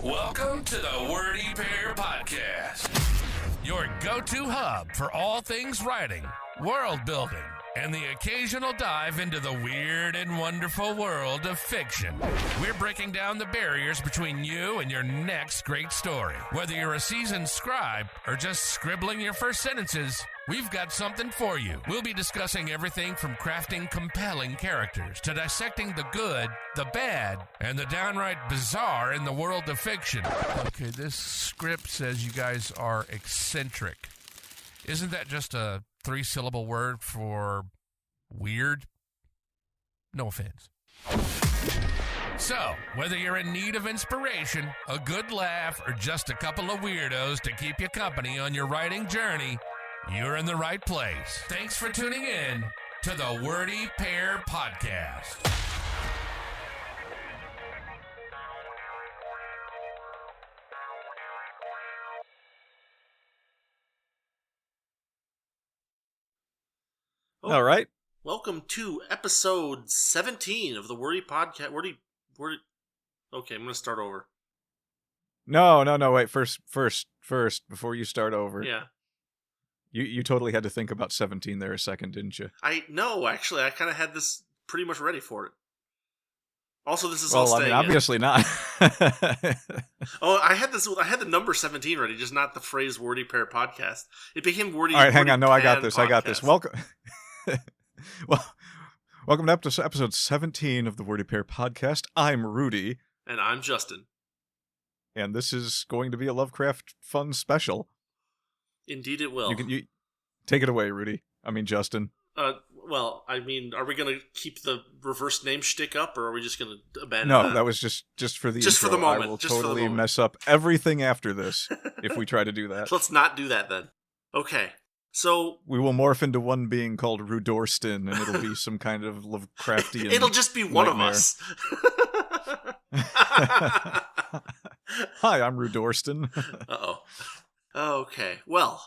Welcome to the Wordy Podcast, your go-to hub for all things writing, world building, and the occasional dive into the weird and wonderful world of fiction. We're breaking down the barriers between you and your next great story. Whether you're a seasoned scribe or just scribbling your first sentences, we've got something for you. We'll be discussing everything from crafting compelling characters to dissecting the good, the bad, and the downright bizarre in the world of fiction. Okay, this script says you guys are eccentric. Isn't that just a 3-syllable word for weird? No offense. So, whether you're in need of inspiration, a good laugh, or just a couple of weirdos to keep you company on your writing journey, you're in the right place. Thanks for tuning in to the Wordy Pair Podcast. All right. Welcome to episode 17 of the Wordy Podcast. Wordy. Okay, I'm going to start over. No. Wait. First. Before you start over. Yeah. You totally had to think about 17 there a second, didn't you? No, actually, I kind of had this pretty much ready for it. Also, this is well, all I staying mean, obviously not. Oh, I had the number 17 ready, just not the phrase Wordy Pair Podcast. It became Wordy. All right, hang Wordy on. No, I got this. Podcast. Welcome. Welcome to episode 17 of the Wordy Pair Podcast. I'm Rudy. And I'm Justin. And this is going to be a Lovecraft fun special. Indeed it will. You take it away, Rudy. I mean, Justin. Well, I mean, are we going to keep the reverse name shtick up, or are we just going to abandon No, that? that was just for the Just intro. for the moment. I will Just for the totally moment. mess up everything after this if we try to do that. So let's not do that then. Okay. So we will morph into one being called Rudorston, and it'll be some kind of Lovecraftian. It'll just be one nightmare. of us. Hi, I'm Rudorston. Uh-oh. Okay. Well.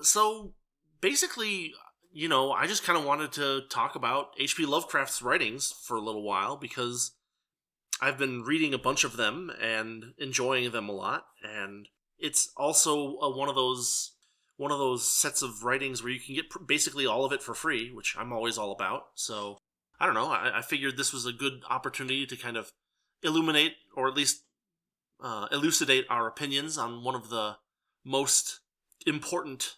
So basically, I just kind of wanted to talk about H.P. Lovecraft's writings for a little while because I've been reading a bunch of them and enjoying them a lot, and it's also one of those sets of writings where you can get basically all of it for free, which I'm always all about. So, I don't know, I figured this was a good opportunity to kind of illuminate, or at least elucidate our opinions on one of the most important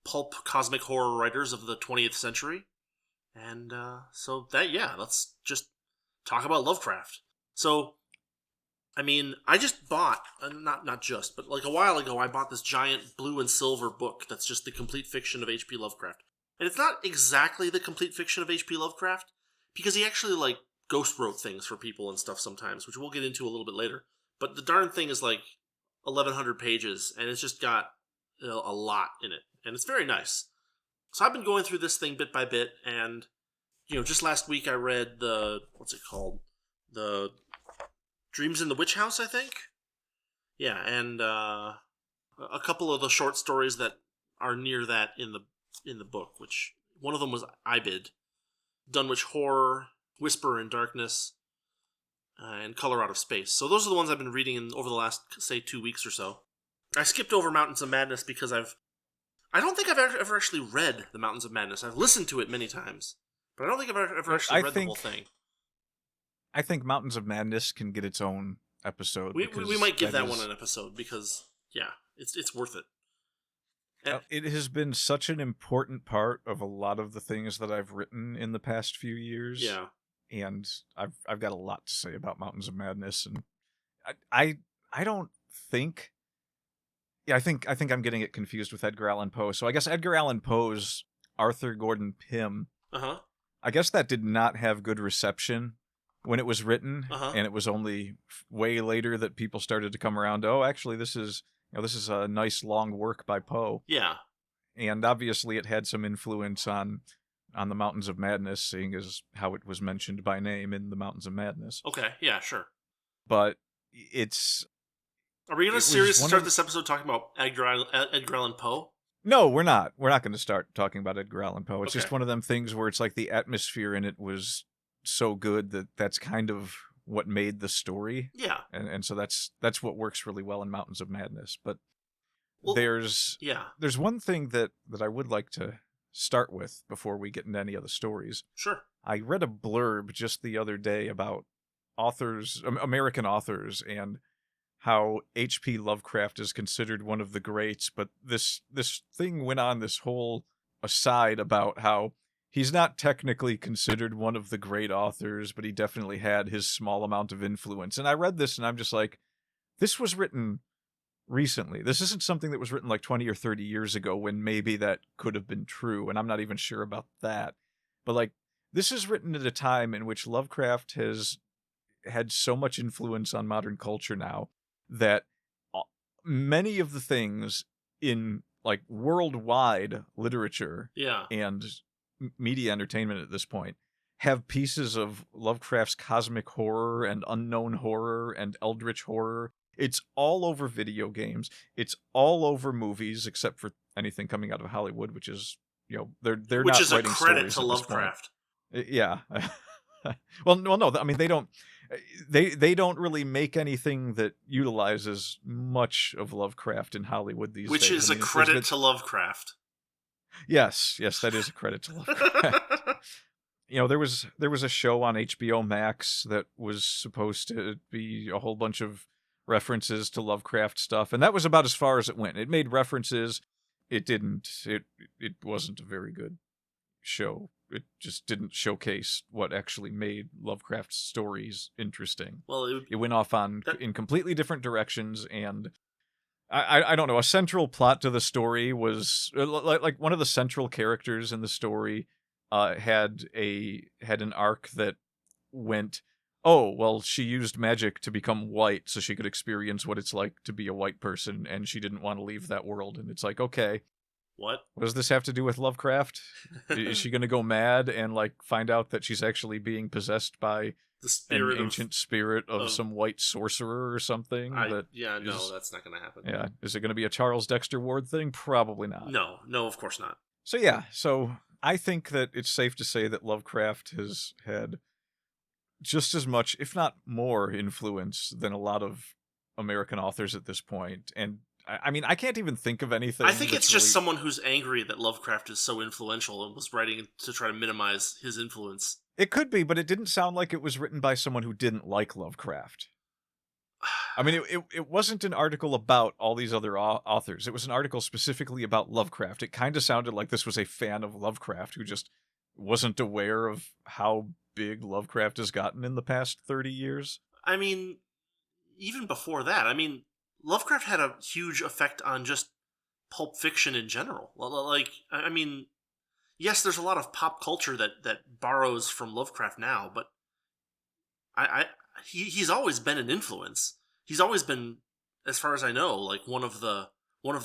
pulp cosmic horror writers of the 20th century. And let's just talk about Lovecraft. So, I mean, I just bought, not just, but like a while ago, I bought this giant blue and silver book that's just the complete fiction of H.P. Lovecraft. And it's not exactly the complete fiction of H.P. Lovecraft, because he actually, ghost wrote things for people and stuff sometimes, which we'll get into a little bit later. But the darn thing is 1,100 pages, and it's just got a lot in it. And it's very nice. So I've been going through this thing bit by bit, and, just last week I read what's it called? The Dreams in the Witch House, I think? Yeah, and a couple of the short stories that are near that in the book, which one of them was Ibid, Dunwich Horror, Whisper in Darkness, and Color Out of Space. So those are the ones I've been reading over the last, say, 2 weeks or so. I skipped over Mountains of Madness because I don't think I've ever actually read The Mountains of Madness. I've listened to it many times, but I don't think I've ever actually read the whole thing. I think Mountains of Madness can get its own episode. We might give that one an episode because, yeah, it's worth it. It has been such an important part of a lot of the things that I've written in the past few years. Yeah. And I've got a lot to say about Mountains of Madness, and I don't think. Yeah, I think I'm getting it confused with Edgar Allan Poe. So I guess Edgar Allan Poe's Arthur Gordon Pym. I guess that did not have good reception when it was written, and it was only way later that people started to come around. Oh, actually, this is a nice long work by Poe. Yeah, and obviously it had some influence on the Mountains of Madness, seeing as how it was mentioned by name in the Mountains of Madness. Okay, yeah, sure. But it's. Are we going to seriously start this episode talking about Edgar Allan Poe? No, we're not. We're not going to start talking about Edgar Allan Poe. It's Okay. just one of them things where it's like the atmosphere in it was so good that that's kind of what made the story. Yeah. And so that's what works really well in Mountains of Madness. But Well, there's yeah. one thing that I would like to start with before we get into any of the stories. Sure. I read a blurb just the other day about authors, American authors, and how H.P. Lovecraft is considered one of the greats, but this thing went on, this whole aside about how he's not technically considered one of the great authors, but he definitely had his small amount of influence. And I read this and I'm just like, this was written recently. This isn't something that was written like 20 or 30 years ago when maybe that could have been true, and I'm not even sure about that. But like, this is written at a time in which Lovecraft has had so much influence on modern culture now that many of the things in like worldwide literature Yeah. and media entertainment at this point have pieces of Lovecraft's cosmic horror and unknown horror and eldritch horror. It's all over video games. It's all over movies, except for anything coming out of Hollywood, which is, you know, they're which not is a writing credit stories to at this point. Lovecraft. Yeah. Well, no. I mean, they don't really make anything that utilizes much of Lovecraft in Hollywood these Which days. is I mean, a credit to Lovecraft. Yes, that is a credit to Lovecraft. You know, there was a show on HBO Max that was supposed to be a whole bunch of references to Lovecraft stuff, and that was about as far as it went. It made references. It didn't. It wasn't a very good show. It just didn't showcase what actually made Lovecraft's stories interesting. Well, it went off in completely different directions, and I don't know. A central plot to the story was like one of the central characters in the story had an arc that went, oh, well, she used magic to become white so she could experience what it's like to be a white person, and she didn't want to leave that world. And it's like, okay, what does this have to do with Lovecraft? Is she going to go mad and like find out that she's actually being possessed by an ancient spirit of some white sorcerer or something? No, that's not going to happen. Yeah, is it going to be a Charles Dexter Ward thing? Probably not. No, of course not. So I think that it's safe to say that Lovecraft has had just as much, if not more, influence than a lot of American authors at this point. And I mean, I can't even think of anything. I think it's just someone who's angry that Lovecraft is so influential and was writing to try to minimize his influence. It could be, but it didn't sound like it was written by someone who didn't like Lovecraft. I mean, it wasn't an article about all these other authors. It was an article specifically about Lovecraft. It kind of sounded like this was a fan of Lovecraft who just wasn't aware of how big Lovecraft has gotten in the past 30 years. I mean, even before that, Lovecraft had a huge effect on just pulp fiction in general. Like, I mean, yes, there's a lot of pop culture that borrows from Lovecraft now, but he's always been an influence. He's always been, as far as I know, like one of the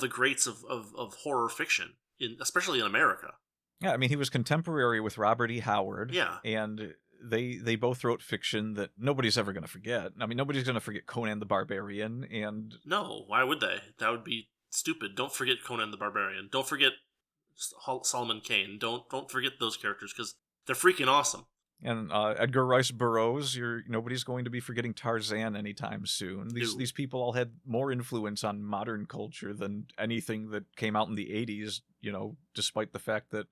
greats of horror fiction, especially in America. Yeah, I mean, he was contemporary with Robert E. Howard. Yeah. And they both wrote fiction that nobody's ever going to forget. I mean, nobody's going to forget Conan the Barbarian, and... No, why would they? That would be stupid. Don't forget Conan the Barbarian. Don't forget Solomon Kane. Don't forget those characters, because they're freaking awesome. And Edgar Rice Burroughs, nobody's going to be forgetting Tarzan anytime soon. These people all had more influence on modern culture than anything that came out in the 80s, despite the fact that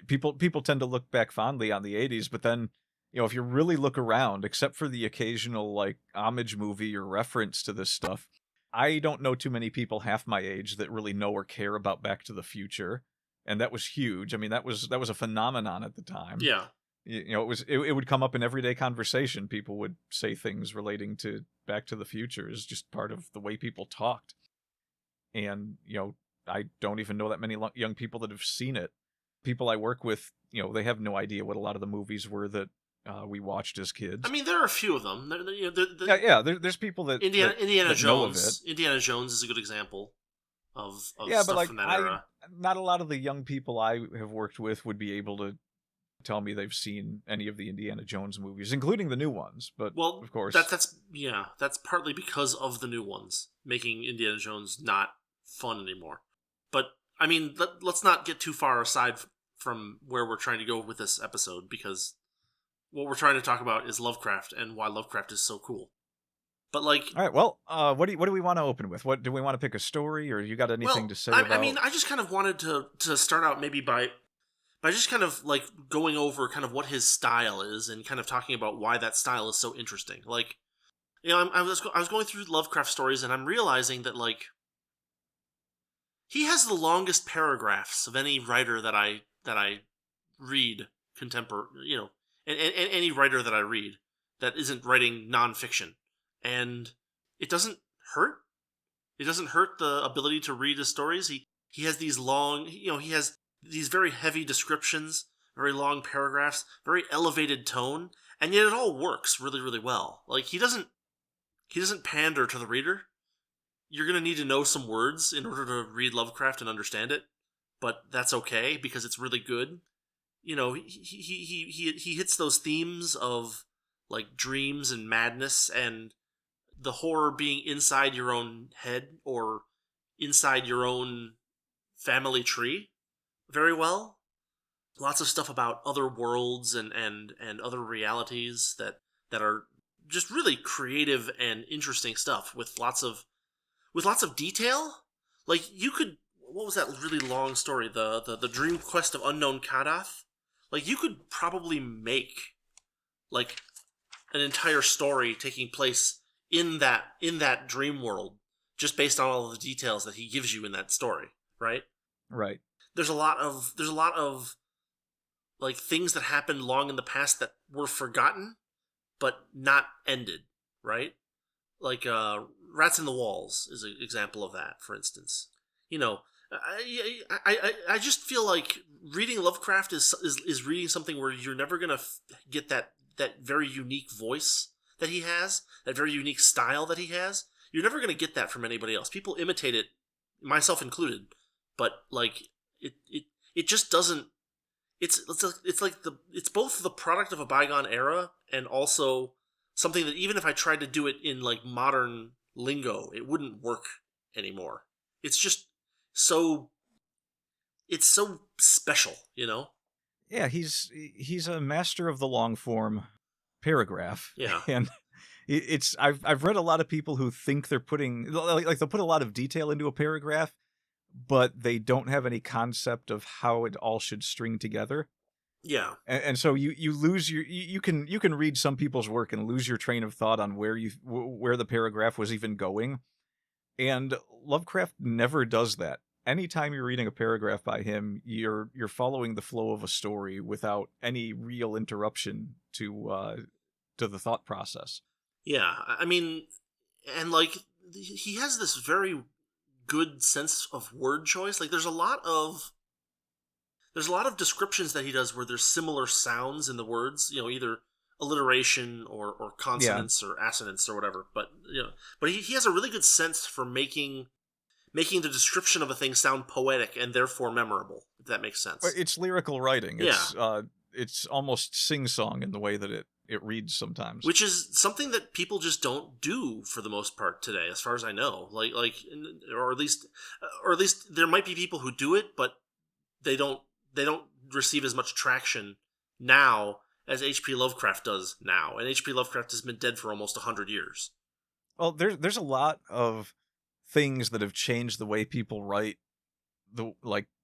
people tend to look back fondly on the 80s, but then, if you really look around, except for the occasional, like, homage movie or reference to this stuff, I don't know too many people half my age that really know or care about Back to the Future, and that was huge. I mean, that was a phenomenon at the time. Yeah. It would come up in everyday conversation. People would say things relating to Back to the Future as just part of the way people talked. And, I don't even know that many young people that have seen it. People I work with, they have no idea what a lot of the movies were that we watched as kids. I mean, there are a few of them. There's people that Indiana that Jones. know of it. Indiana Jones is a good example of stuff but like, from that era. Not a lot of the young people I have worked with would be able to tell me they've seen any of the Indiana Jones movies, including the new ones. But of course, that's partly because of the new ones making Indiana Jones not fun anymore. But I mean, let's not get too far aside from where we're trying to go with this episode, because what we're trying to talk about is Lovecraft and why Lovecraft is so cool. But like, all right, well, what do we want to open with? What do we want to pick, a story, or you got anything to say about? I mean, I just kind of wanted to start out maybe by just kind of like going over kind of what his style is and kind of talking about why that style is so interesting. Like, I was going through Lovecraft stories and I'm realizing that like he has the longest paragraphs of any writer that I read contemporary, and any writer that I read that isn't writing nonfiction. And it doesn't hurt. It doesn't hurt the ability to read his stories. He has these long, he has these very heavy descriptions, very long paragraphs, very elevated tone, and yet it all works really, really well. Like he doesn't pander to the reader. You're going to need to know some words in order to read Lovecraft and understand it, but that's okay because it's really good. He hits those themes of like dreams and madness and the horror being inside your own head or inside your own family tree very well. Lots of stuff about other worlds and other realities that are just really creative and interesting stuff with lots of detail. Like you could, what was that really long story? The Dream Quest of Unknown Kadath? Like you could probably make like an entire story taking place in that dream world just based on all of the details that he gives you in that story, right? Right. There's a lot of like things that happened long in the past that were forgotten but not ended, right? Like Rats in the Walls is an example of that, for instance. I just feel like reading Lovecraft is reading something where you're never gonna get that very unique voice that he has, that very unique style that he has. You're never gonna get that from anybody else. People imitate it, myself included, but like it just doesn't. It's both the product of a bygone era and also something that even if I tried to do it in like modern lingo, it wouldn't work anymore. It's just so special, Yeah, he's a master of the long form paragraph. Yeah. And I've read a lot of people who think they're putting like they'll put a lot of detail into a paragraph, but they don't have any concept of how it all should string together. Yeah. And so you lose you can read some people's work and lose your train of thought on where the paragraph was even going. And Lovecraft never does that. Anytime you're reading a paragraph by him, you're following the flow of a story without any real interruption to the thought process. Yeah, I mean, and like he has this very good sense of word choice. Like there's a lot of descriptions that he does where there's similar sounds in the words, either alliteration or consonants or assonance or whatever. But he has a really good sense for making the description of a thing sound poetic and therefore memorable, if that makes sense. It's lyrical writing. Yeah. It's almost sing-song in the way that it reads sometimes. Which is something that people just don't do for the most part today, as far as I know. Or at least there might be people who do it, but they don't receive as much traction now as H.P. Lovecraft does now. And H.P. Lovecraft has been dead for almost 100 years. Well, there's a lot of things that have changed the way people write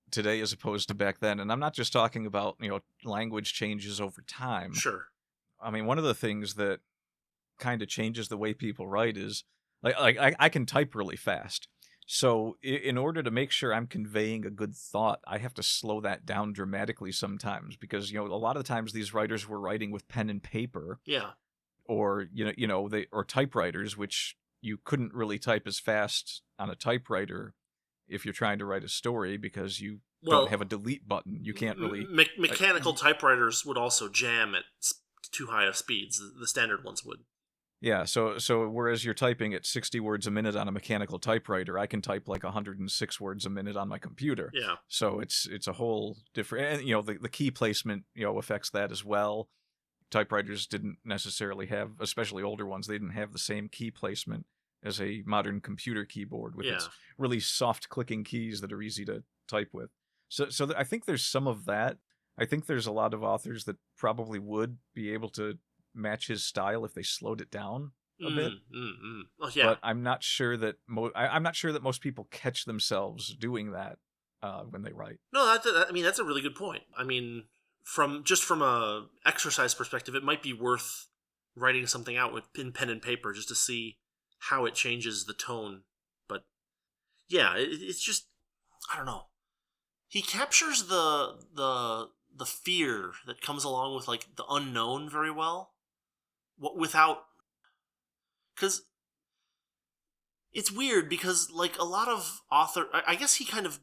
today as opposed to back then. And I'm not just talking about, language changes over time. Sure. I mean, one of the things that kind of changes the way people write is I can type really fast. So in order to make sure I'm conveying a good thought, I have to slow that down dramatically sometimes because, a lot of the times these writers were writing with pen and paper. Yeah. Or, or typewriters, which you couldn't really type as fast on a typewriter if you're trying to write a story because you don't have a delete button. You can't really... Mechanical typewriters would also jam at too high of speeds. The standard ones would. Yeah, so whereas you're typing at 60 words a minute on a mechanical typewriter, I can type like 106 words a minute on my computer. Yeah. So it's a whole different... And, the key placement, affects that as well. Typewriters didn't necessarily have, especially older ones, they didn't have the same key placement as a modern computer keyboard with its really soft clicking keys that are easy to type with. So I think there's some of that, I think there's a lot of authors that probably would be able to match his style if they slowed it down a bit. Oh, yeah. But I'm not sure that I'm not sure that most people catch themselves doing that when they write. No, I mean, that's a really good point. I mean, from a exercise perspective, it might be worth writing something out with pen and paper just to see how it changes the tone. But yeah, it's just, I don't know. He captures the fear that comes along with like the unknown very well, without, because it's weird because like a lot of I guess he kind of,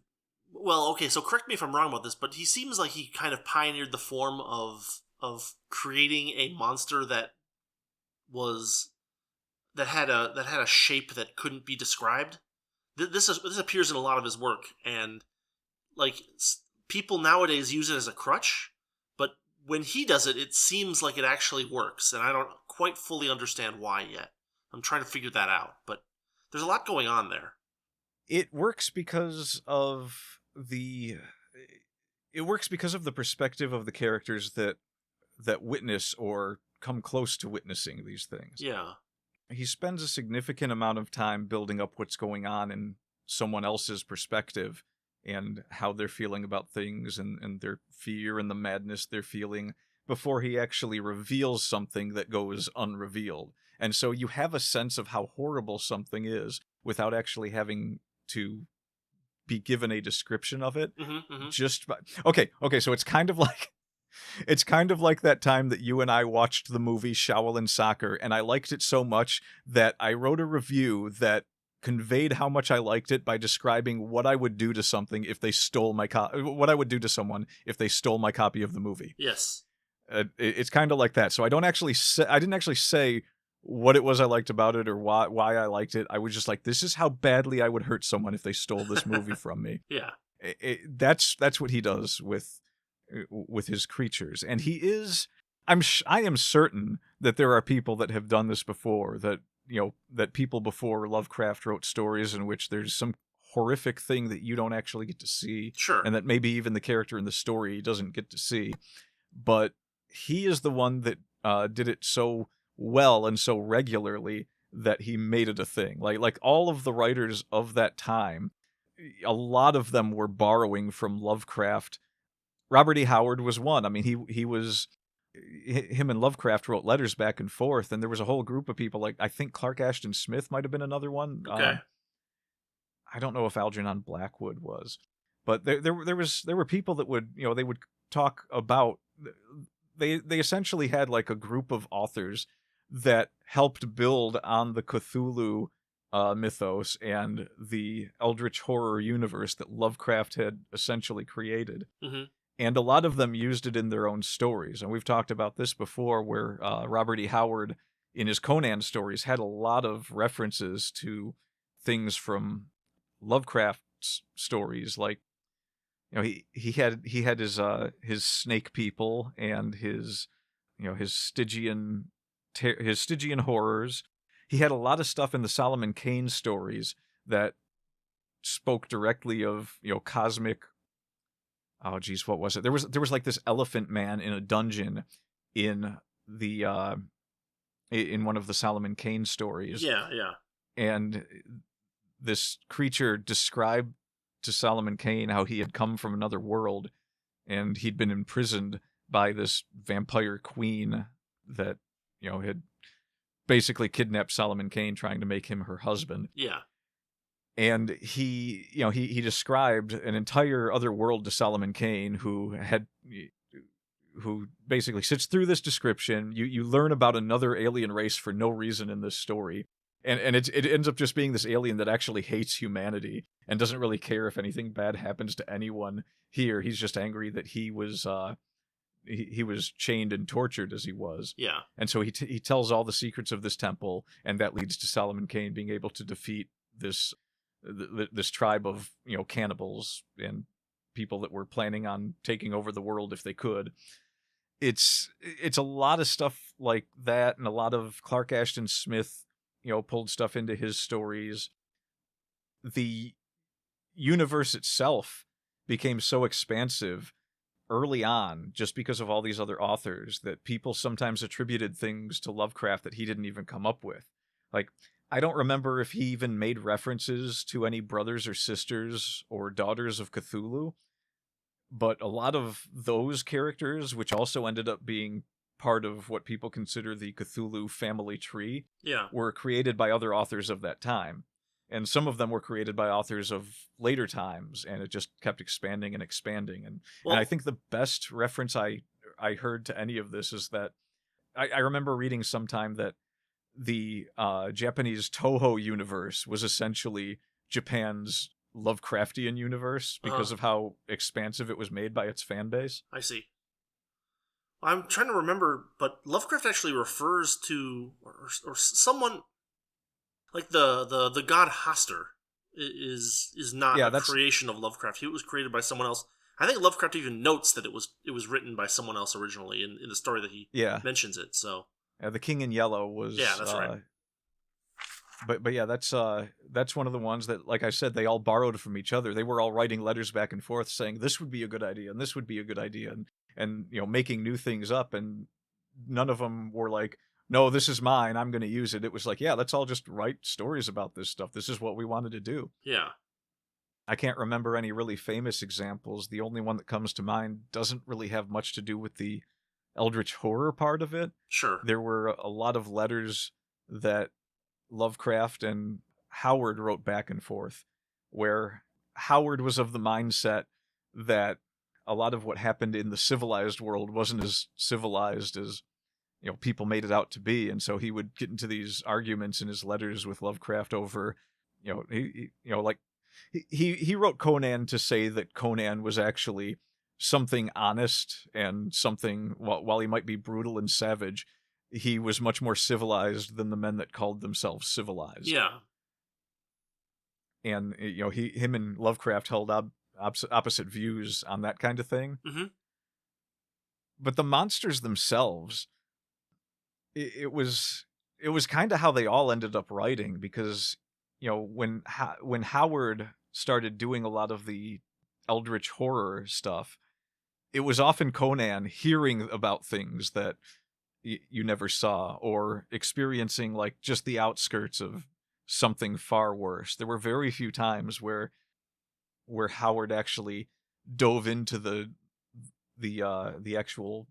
well, okay, so correct me if I'm wrong about this, but he seems like he kind of pioneered the form of creating a monster that had a shape that couldn't be described. This appears in a lot of his work, and like people nowadays use it as a crutch, but when he does it, it seems like it actually works, and I don't quite fully understand why yet. I'm trying to figure that out, but there's a lot going on there. It works because of the perspective of the characters that witness or come close to witnessing these things. Yeah. He spends a significant amount of time building up what's going on in someone else's perspective and how they're feeling about things and their fear and the madness they're feeling before he actually reveals something that goes unrevealed. And so you have a sense of how horrible something is without actually having to be given a description of it. Just by... okay, so it's kind of like that time that you and I watched the movie Shaolin Soccer, and I liked it so much that I wrote a review that conveyed how much I liked it by describing what I would do to something if they stole my what I would do to someone if they stole my copy of the movie. Yes. It's kind of like that. So I didn't actually say what it was I liked about it or why I liked it. I was just like, this is how badly I would hurt someone if they stole this movie from me. Yeah. That's what he does with his creatures. And he is, I am certain that there are people that have done this before, that, you know, that people before Lovecraft wrote stories in which there's some horrific thing that you don't actually get to see. Sure. And that maybe even the character in the story doesn't get to see. But he is the one that did it so well and so regularly that he made it a thing. Like all of the writers of that time, a lot of them were borrowing from Lovecraft. Robert E. Howard was one. I mean, him and Lovecraft wrote letters back and forth, and there was a whole group of people. Like I think Clark Ashton Smith might have been another one. Okay. I don't know if Algernon Blackwood was, but there were people that would, you know, they would talk about. They essentially had like a group of authors that helped build on the Cthulhu mythos and the Eldritch horror universe that Lovecraft had essentially created. Mm-hmm. And a lot of them used it in their own stories. And we've talked about this before, where Robert E. Howard, in his Conan stories, had a lot of references to things from Lovecraft's stories. Like, you know, he had his snake people and his Stygian horrors. He had a lot of stuff in the Solomon Kane stories that spoke directly of, you know, cosmic. Oh geez, what was it? There was like this elephant man in a dungeon in the in one of the Solomon Kane stories. Yeah, yeah. And this creature described to Solomon Kane how he had come from another world and he'd been imprisoned by this vampire queen that, you know, had basically kidnapped Solomon Kane, trying to make him her husband. Yeah. And he described an entire other world to Solomon Kane, who basically sits through this description. You learn about another alien race for no reason in this story. And it ends up just being this alien that actually hates humanity and doesn't really care if anything bad happens to anyone here. He's just angry that he was chained and tortured as he was. Yeah. And so he tells all the secrets of this temple, and that leads to Solomon Kane being able to defeat this tribe of, you know, cannibals and people that were planning on taking over the world if they could. It's a lot of stuff like that, and a lot of Clark Ashton Smith, you know, pulled stuff into his stories. The universe itself became so expansive early on, just because of all these other authors, that people sometimes attributed things to Lovecraft that he didn't even come up with. Like, I don't remember if he even made references to any brothers or sisters or daughters of Cthulhu, but a lot of those characters, which also ended up being part of what people consider the Cthulhu family tree, Yeah. were created by other authors of that time. And some of them were created by authors of later times, and it just kept expanding and expanding. And I think the best reference I heard to any of this is that I remember reading sometime that the Japanese Toho universe was essentially Japan's Lovecraftian universe because of how expansive it was made by its fan base. I see. I'm trying to remember, but Lovecraft actually refers to or someone like the god Hastur is not a creation of Lovecraft. It was created by someone else. I think Lovecraft even notes that it was written by someone else originally in the story that he mentions it. So the King in Yellow was that's right. But yeah, that's one of the ones that, like I said, they all borrowed from each other. They were all writing letters back and forth saying this would be a good idea and this would be a good idea, and making new things up, and none of them were like, no, this is mine, I'm going to use it. It was like, yeah, let's all just write stories about this stuff. This is what we wanted to do. Yeah. I can't remember any really famous examples. The only one that comes to mind doesn't really have much to do with the eldritch horror part of it. Sure. There were a lot of letters that Lovecraft and Howard wrote back and forth, where Howard was of the mindset that a lot of what happened in the civilized world wasn't as civilized as people made it out to be, and so he would get into these arguments in his letters with Lovecraft over, he wrote Conan to say that Conan was actually something honest and something, while he might be brutal and savage, he was much more civilized than the men that called themselves civilized. Yeah. And him and Lovecraft held opposite views on that kind of thing. Mm-hmm. But the monsters themselves, it was kind of how they all ended up writing, because when Howard started doing a lot of the eldritch horror stuff, it was often Conan hearing about things that you never saw, or experiencing like just the outskirts of something far worse. There were very few times where Howard actually dove into the actual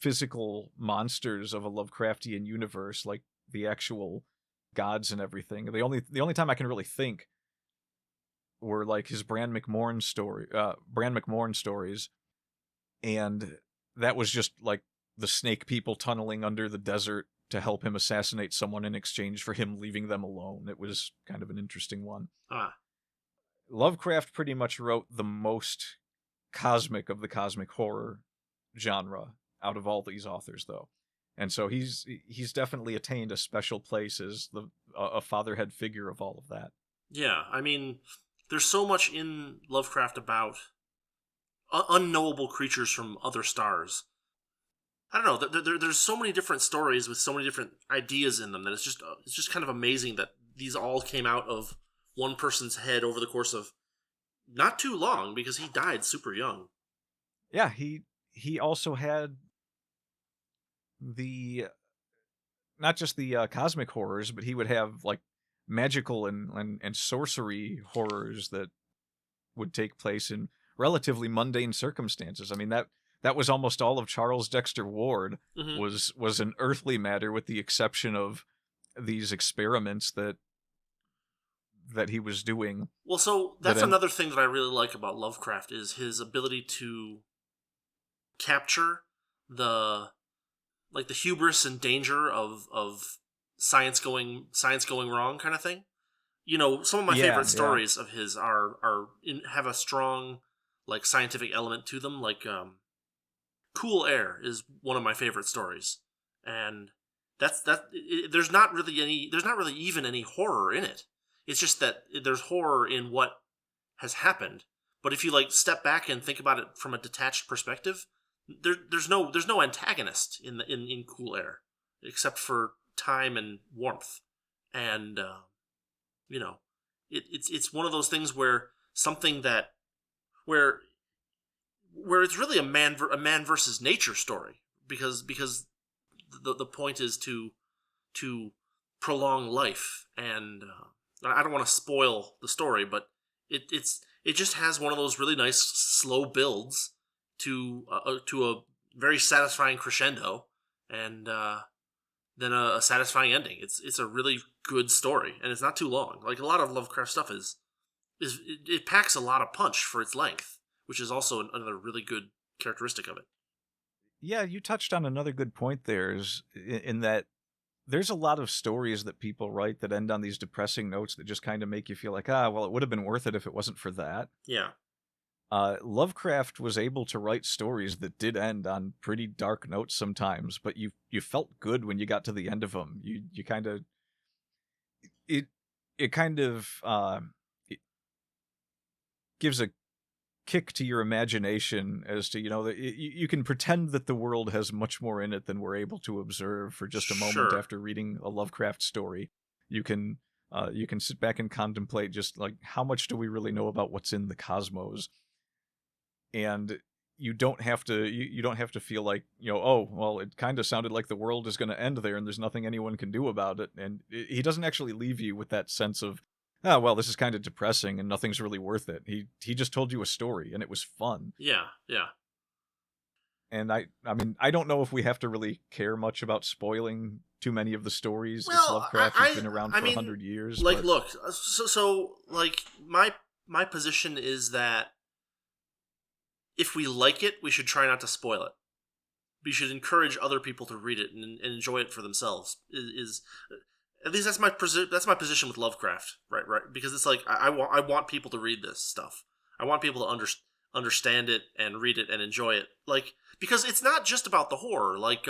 physical monsters of a Lovecraftian universe, like the actual gods and everything. The only time I can really think were like his Bran McMorn stories, and that was just like the snake people tunneling under the desert to help him assassinate someone in exchange for him leaving them alone. It was kind of an interesting one. Lovecraft pretty much wrote the most cosmic of the cosmic horror genre out of all these authors, though. And so he's definitely attained a special place as a fatherhead figure of all of that. Yeah, I mean, there's so much in Lovecraft about unknowable creatures from other stars. I don't know. There's so many different stories with so many different ideas in them that it's just kind of amazing that these all came out of one person's head over the course of not too long, because he died super young. Yeah, he also had not just the cosmic horrors, but he would have like magical and sorcery horrors that would take place in relatively mundane circumstances. I mean, that was almost all of Charles Dexter Ward. Mm-hmm. was an earthly matter, with the exception of these experiments that he was doing. Well, so that's another thing that I really like about Lovecraft, is his ability to capture the hubris and danger of science going wrong kind of thing. Some of my favorite stories of his have a strong like scientific element to them. Like Cool Air is one of my favorite stories, and there's not really even any horror in it. It's just that there's horror in what has happened. But if you like step back and think about it from a detached perspective, there's no antagonist in Cool Air except for time and warmth, and it's one of those things where where it's really a man versus nature story, because the point is to prolong life, and I don't want to spoil the story, but it just has one of those really nice slow builds to a very satisfying crescendo, and then a satisfying ending. It's a really good story, and it's not too long. Like a lot of Lovecraft stuff it packs a lot of punch for its length, which is also another really good characteristic of it. Yeah, you touched on another good point there, is in that there's a lot of stories that people write that end on these depressing notes that just kind of make you feel like, well, it would have been worth it if it wasn't for that. Yeah. Lovecraft was able to write stories that did end on pretty dark notes sometimes, but you felt good when you got to the end of them. You kind of it gives a kick to your imagination as to, that you can pretend that the world has much more in it than we're able to observe for just a moment after reading a Lovecraft story. You can sit back and contemplate just like, how much do we really know about what's in the cosmos? And you don't have to feel like, oh, well, it kind of sounded like the world is going to end there and there's nothing anyone can do about it. And he doesn't actually leave you with that sense of, well, this is kind of depressing and nothing's really worth it. He just told you a story and it was fun. Yeah, yeah. And I mean, I don't know if we have to really care much about spoiling too many of the stories. Well, it's Lovecraft has been around for 100 years. Like, look, so like my position is that if we like it, we should try not to spoil it. We should encourage other people to read it and enjoy it for themselves. At least that's my position with Lovecraft, right? Because it's like I want people to read this stuff. I want people to understand it and read it and enjoy it. Like, because it's not just about the horror. Like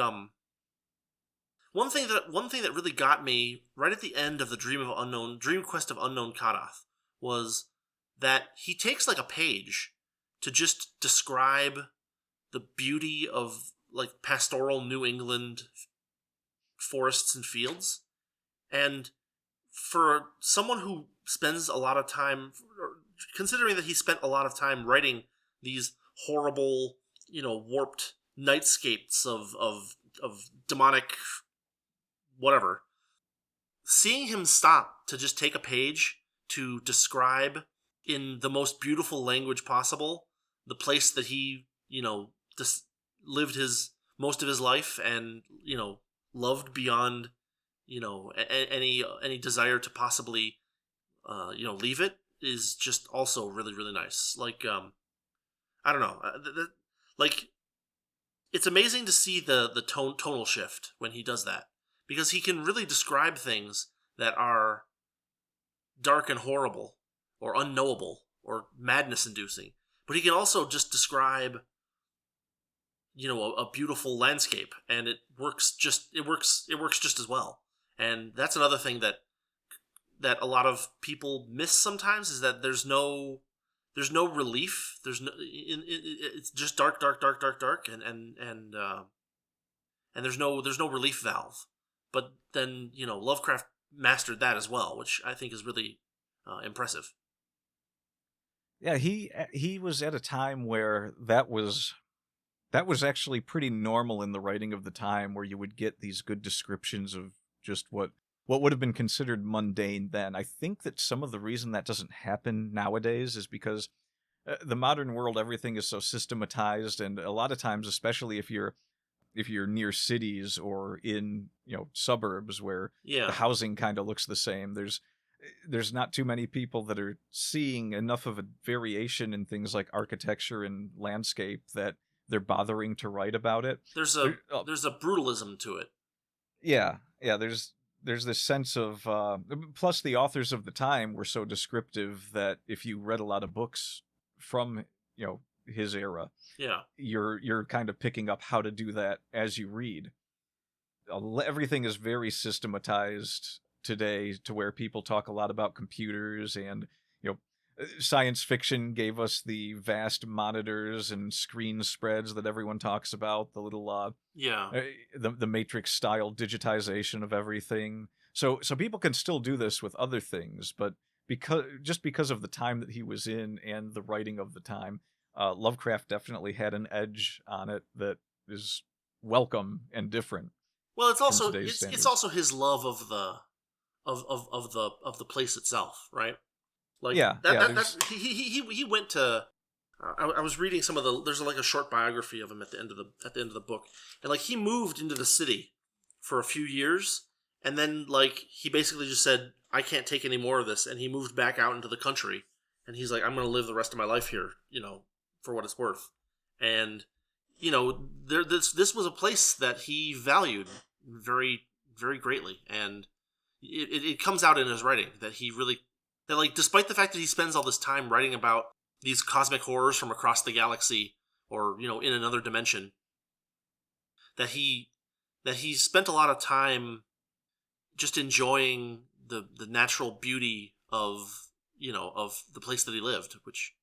one thing that really got me right at the end of the Dream Quest of Unknown Kadath was that he takes like a page to just describe the beauty of like pastoral New England forests and fields. And for someone who spends a lot of time, considering that he spent a lot of time writing these horrible, warped nightscapes of demonic whatever, seeing him stop to just take a page to describe in the most beautiful language possible the place that he, just lived most of his life and, loved beyond, any desire to possibly, leave it, is just also really, really nice. Like, I don't know, like, it's amazing to see the tonal shift when he does that, because he can really describe things that are dark and horrible or unknowable or madness-inducing, but he can also just describe, a beautiful landscape, and it works just as well. And that's another thing that a lot of people miss sometimes, is that there's no relief. It's just dark, and there's no relief valve. But then Lovecraft mastered that as well, which I think is really impressive. Yeah, he was at a time where that was actually pretty normal in the writing of the time, where you would get these good descriptions of just what would have been considered mundane then. I think that some of the reason that doesn't happen nowadays is because the modern world, everything is so systematized, and a lot of times, especially if you're near cities or in suburbs where the housing kind of looks the same, there's not too many people that are seeing enough of a variation in things like architecture and landscape that they're bothering to write about it. There's a brutalism to it. Yeah, there's this sense of plus the authors of the time were so descriptive that if you read a lot of books from his era, you're kind of picking up how to do that as you read. Everything is very systematized today, to where people talk a lot about computers, and science fiction gave us the vast monitors and screen spreads that everyone talks about, the little the Matrix style digitization of everything. So people can still do this with other things, but because of the time that he was in and the writing of the time, Lovecraft definitely had an edge on it that is welcome and different Well, it's from also today's it's standards. also his love of the place itself, right? Like Yeah, yeah. There's he went to. I was reading some of the. There's like a short biography of him at the end of the book, and like he moved into the city for a few years, and then like he basically just said, "I can't take any more of this," and he moved back out into the country, and he's like, "I'm going to live the rest of my life here, for what it's worth," and this was a place that he valued very very greatly, and it comes out in his writing that he really that like despite the fact that he spends all this time writing about these cosmic horrors from across the galaxy or in another dimension, that he spent a lot of time just enjoying the natural beauty of of the place that he lived, which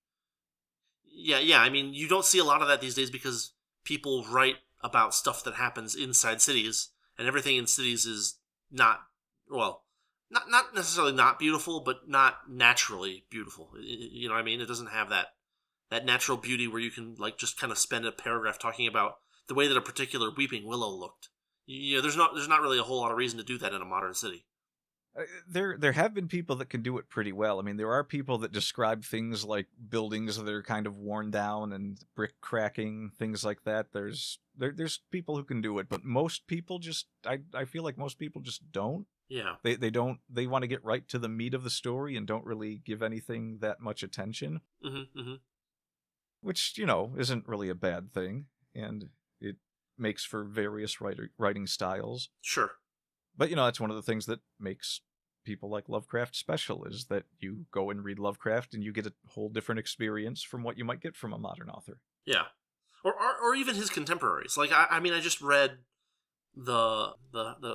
I mean, you don't see a lot of that these days because people write about stuff that happens inside cities, and everything in cities is not not necessarily not beautiful, but not naturally beautiful. You know what I mean? It doesn't have that natural beauty where you can like just kind of spend a paragraph talking about the way that a particular weeping willow looked. There's not really a whole lot of reason to do that in a modern city. There have been people that can do it pretty well. I mean, there are people that describe things like buildings that are kind of worn down and brick cracking, things like that. There's people who can do it, but most people just I feel like most people just don't. Yeah. They want to get right to the meat of the story and don't really give anything that much attention. Mm-hmm, mm-hmm. Which, isn't really a bad thing, and it makes for various writing styles. Sure. But, that's one of the things that makes people like Lovecraft special, is that you go and read Lovecraft and you get a whole different experience from what you might get from a modern author. Yeah. Or even his contemporaries. Like, I mean, I just read the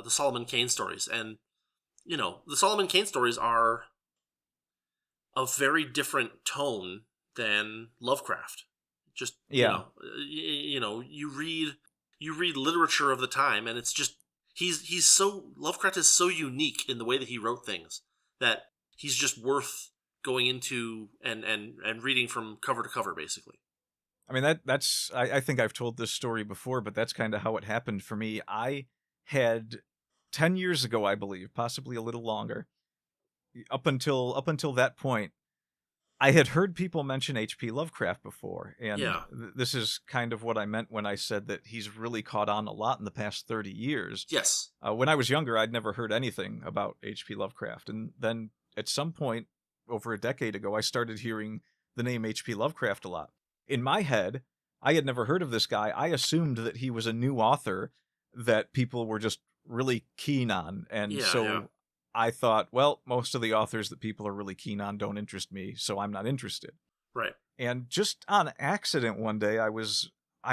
Solomon Kane stories, and, the Solomon Kane stories are a very different tone than Lovecraft. Just, Yeah. you read literature of the time, and it's just Lovecraft is so unique in the way that he wrote things that he's just worth going into and reading from cover to cover, basically. I mean, that's I think I've told this story before, but that's kind of how it happened for me. I had 10 years ago, I believe, possibly a little longer, up until that point, I had heard people mention H.P. Lovecraft before, and Yeah. This is kind of what I meant when I said that he's really caught on a lot in the past 30 years. Yes. When I was younger, I'd never heard anything about H.P. Lovecraft, and then at some point, over a decade ago, I started hearing the name H.P. Lovecraft a lot. In my head, I had never heard of this guy. I assumed that he was a new author that people were just really keen on, and Yeah. I thought, well, most of the authors that people are really keen on don't interest me, so I'm not interested. Right. And just on accident one day, I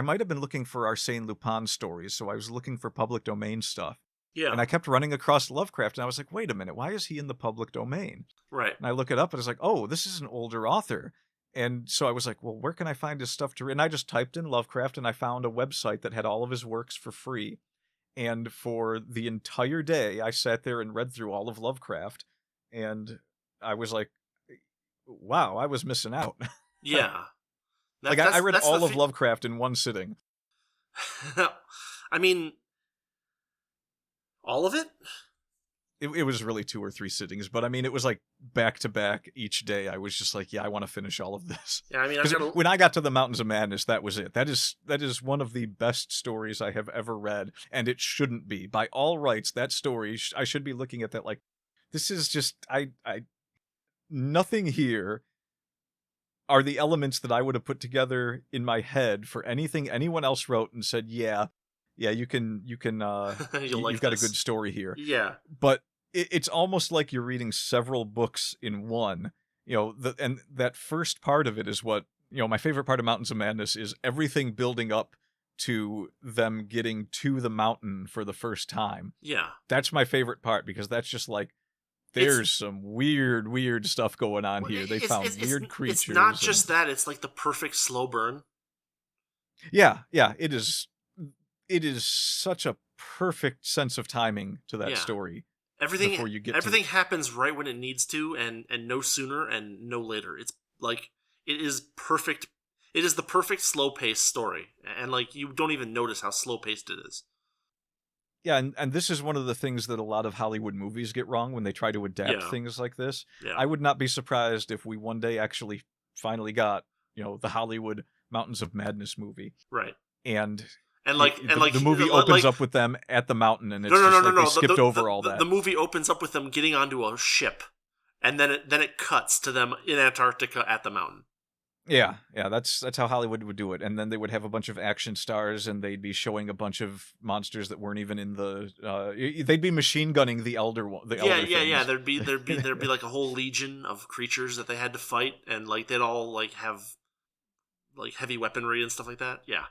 might have been looking for Arsène Lupin stories, so I was looking for public domain stuff. Yeah. And I kept running across Lovecraft, and I was like, wait a minute, why is he in the public domain? Right. And I look it up, and it's like, oh, this is an older author. And so I was like, well, where can I find his stuff to read? And I just typed in Lovecraft, and I found a website that had all of his works for free. And for the entire day, I sat there and read through all of Lovecraft, and I was like, wow, I was missing out. Yeah. I read all of Lovecraft in one sitting. I mean, all of it? It was really 2 or 3 sittings, but I mean, it was like back to back each day. I was just like, yeah, I want to finish all of this. Yeah, I mean, when I got to the Mountains of Madness, that was it. That is one of the best stories I have ever read, and it shouldn't be. By all rights, that story, I should be looking at that like, this is just, nothing here are the elements that I would have put together in my head for anything anyone else wrote and said, yeah, you can, you've got a good story here. Yeah. But it's almost like you're reading several books in one, and that first part of it is what, my favorite part of Mountains of Madness is everything building up to them getting to the mountain for the first time. Yeah. That's my favorite part, because that's just like, there's some weird stuff going on here. They found weird creatures. It's not just that, it's like the perfect slow burn. Yeah, it is. It is such a perfect sense of timing to that story. Everything happens right when it needs to, and no sooner and no later. It's like, it is perfect. It is the perfect slow-paced story, and like you don't even notice how slow-paced it is. Yeah, and this is one of the things that a lot of Hollywood movies get wrong when they try to adapt Yeah. things like this. Yeah. I would not be surprised if we one day actually finally got, the Hollywood Mountains of Madness movie. Right. And the movie opens up with them at the mountain, and it's they skipped over all that. The movie opens up with them getting onto a ship, and then it cuts to them in Antarctica at the mountain. Yeah, that's how Hollywood would do it, and then they would have a bunch of action stars, and they'd be showing a bunch of monsters that weren't even in the. They'd be machine gunning the elder one. Yeah. There'd be like a whole legion of creatures that they had to fight, and like they'd all like have like heavy weaponry and stuff like that. Yeah.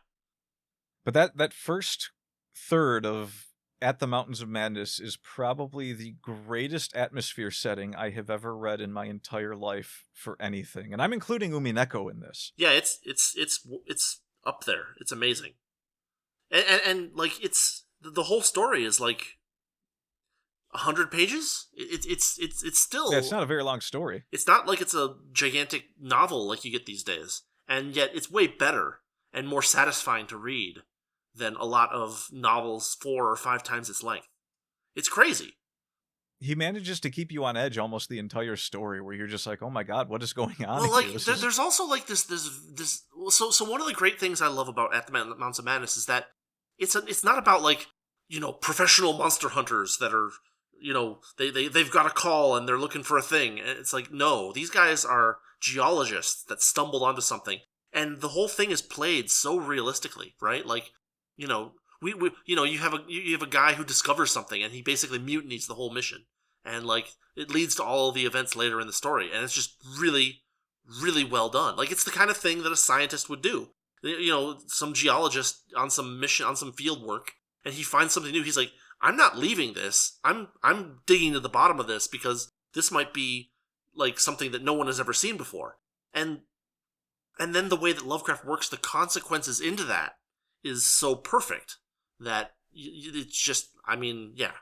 But that first third of At the Mountains of Madness is probably the greatest atmosphere setting I have ever read in my entire life for anything, and I'm including Umineko in this. Yeah, it's up there. It's amazing, and like it's the whole story is like 100 pages. It's still it's not a very long story. It's not like it's a gigantic novel like you get these days, and yet it's way better and more satisfying to read than a lot of novels 4 or 5 times its length. It's crazy. He manages to keep you on edge almost the entire story, where you're just like, "Oh my god, what is going on?" Well, like there's also like this. So one of the great things I love about At the Mountains of Madness is that it's not about like professional monster hunters that are they've got a call and they're looking for a thing. It's like, no, these guys are geologists that stumbled onto something, and the whole thing is played so realistically, right? Like, we you have a guy who discovers something and he basically mutinies the whole mission, and like it leads to all of the events later in the story, and it's just really, really well done. Like it's the kind of thing that a scientist would do. Some geologist on some mission, on some field work, and he finds something new. He's like, I'm not leaving this. I'm digging to the bottom of this because this might be like something that no one has ever seen before. And then the way that Lovecraft works the consequences into that is so perfect that it's just, I mean, yeah.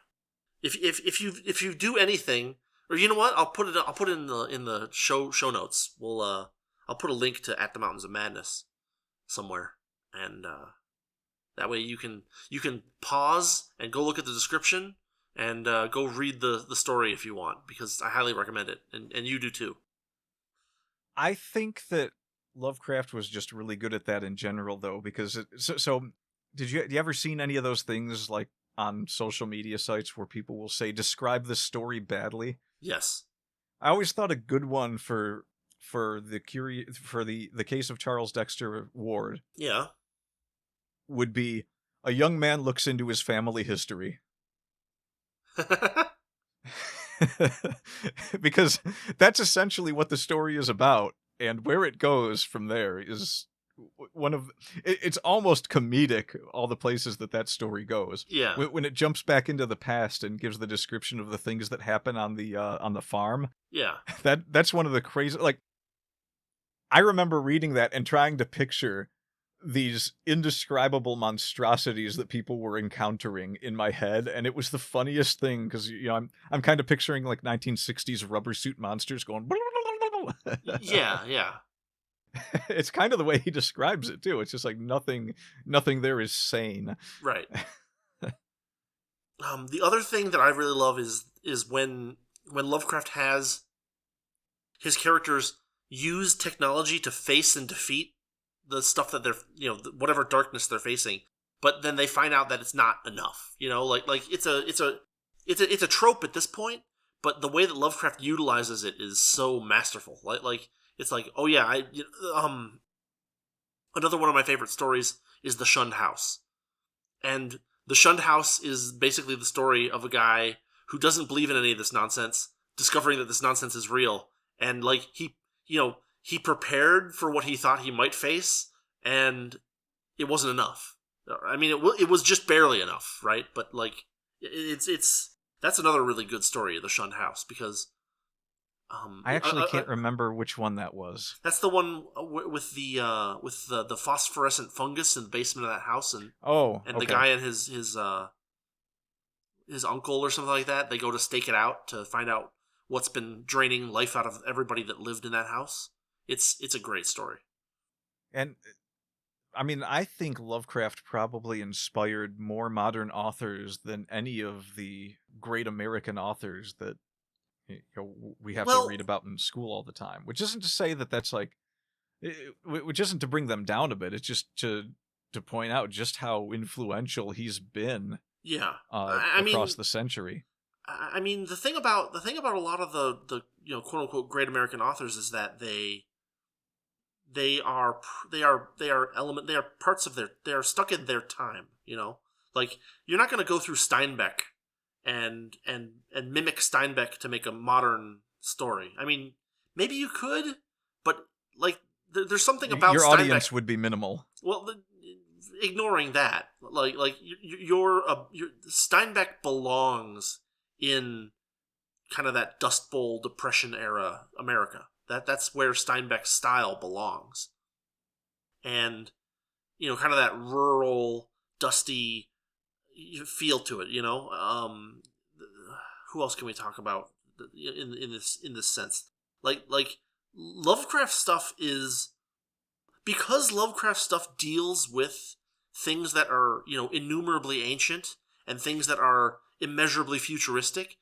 If you do anything, or you know what, I'll put it in the show notes. I'll put a link to At the Mountains of Madness somewhere, and that way you can pause and go look at the description and go read the story if you want, because I highly recommend it, and you do too. I think that Lovecraft was just really good at that in general, though, because do you ever seen any of those things like on social media sites where people will say, describe the story badly? Yes. I always thought a good one for the case of Charles Dexter Ward, yeah, would be a young man looks into his family history. Because that's essentially what the story is about, and where it goes from there is it's almost comedic, all the places that story goes. Yeah. When it jumps back into the past and gives the description of the things that happen on the farm. Yeah. That's one of the crazy, like, I remember reading that and trying to picture these indescribable monstrosities that people were encountering in my head, and it was the funniest thing because I'm kind of picturing like 1960s rubber suit monsters going. Yeah. It's kind of the way he describes it too. It's just like nothing there is sane. Right. The other thing that I really love is when Lovecraft has his characters use technology to face and defeat the stuff that they're, whatever darkness they're facing, but then they find out that it's not enough. Like it's a trope at this point, but the way that Lovecraft utilizes it is so masterful. Like it's like, oh yeah, another one of my favorite stories is The Shunned House. And The Shunned House is basically the story of a guy who doesn't believe in any of this nonsense, discovering that this nonsense is real, and like he prepared for what he thought he might face, and it wasn't enough. I mean, it was just barely enough, right? But like, that's another really good story of The Shunned House, because I actually can't remember which one that was. That's the one with the phosphorescent fungus in the basement of that house, and okay. The guy and his uncle or something like that. They go to stake it out to find out what's been draining life out of everybody that lived in that house. It's a great story. And I mean, I think Lovecraft probably inspired more modern authors than any of the great American authors that we have to read Well, about in school all the time. Which isn't to say that that's like, which isn't to bring them down a bit. It's just to point out just how influential he's been yeah. across the century. I mean, the thing about a lot of the quote unquote great American authors is that they are parts of they are stuck in their time. Like you're not going to go through Steinbeck and mimic Steinbeck to make a modern story. I mean, maybe you could, but like there's something about your Steinbeck, audience would be minimal. Well, ignoring that, like your Steinbeck belongs in kind of that Dust Bowl Depression era America. That's where Steinbeck's style belongs, and kind of that rural, dusty feel to it. Who else can we talk about in this sense? Like Lovecraft stuff is, because Lovecraft stuff deals with things that are innumerably ancient and things that are immeasurably futuristic.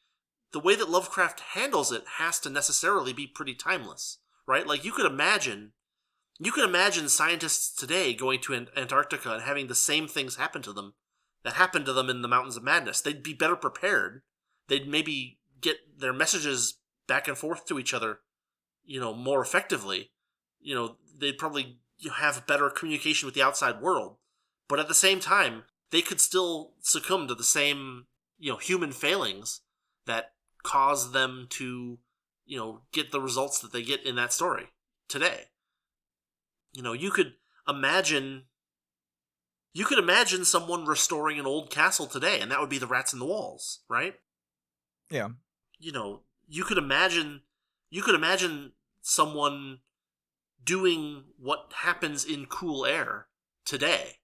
The way that Lovecraft handles it has to necessarily be pretty timeless, right? Like you could imagine scientists today going to Antarctica and having the same things happen to them that happened to them in the Mountains of Madness. They'd be better prepared. They'd maybe get their messages back and forth to each other, more effectively. They'd probably have better communication with the outside world. But at the same time, they could still succumb to the same, human failings that cause them to, get the results that they get in that story today. You could imagine someone restoring an old castle today, and that would be the Rats in the Walls, right? Yeah. You could imagine someone doing what happens in Cool Air today.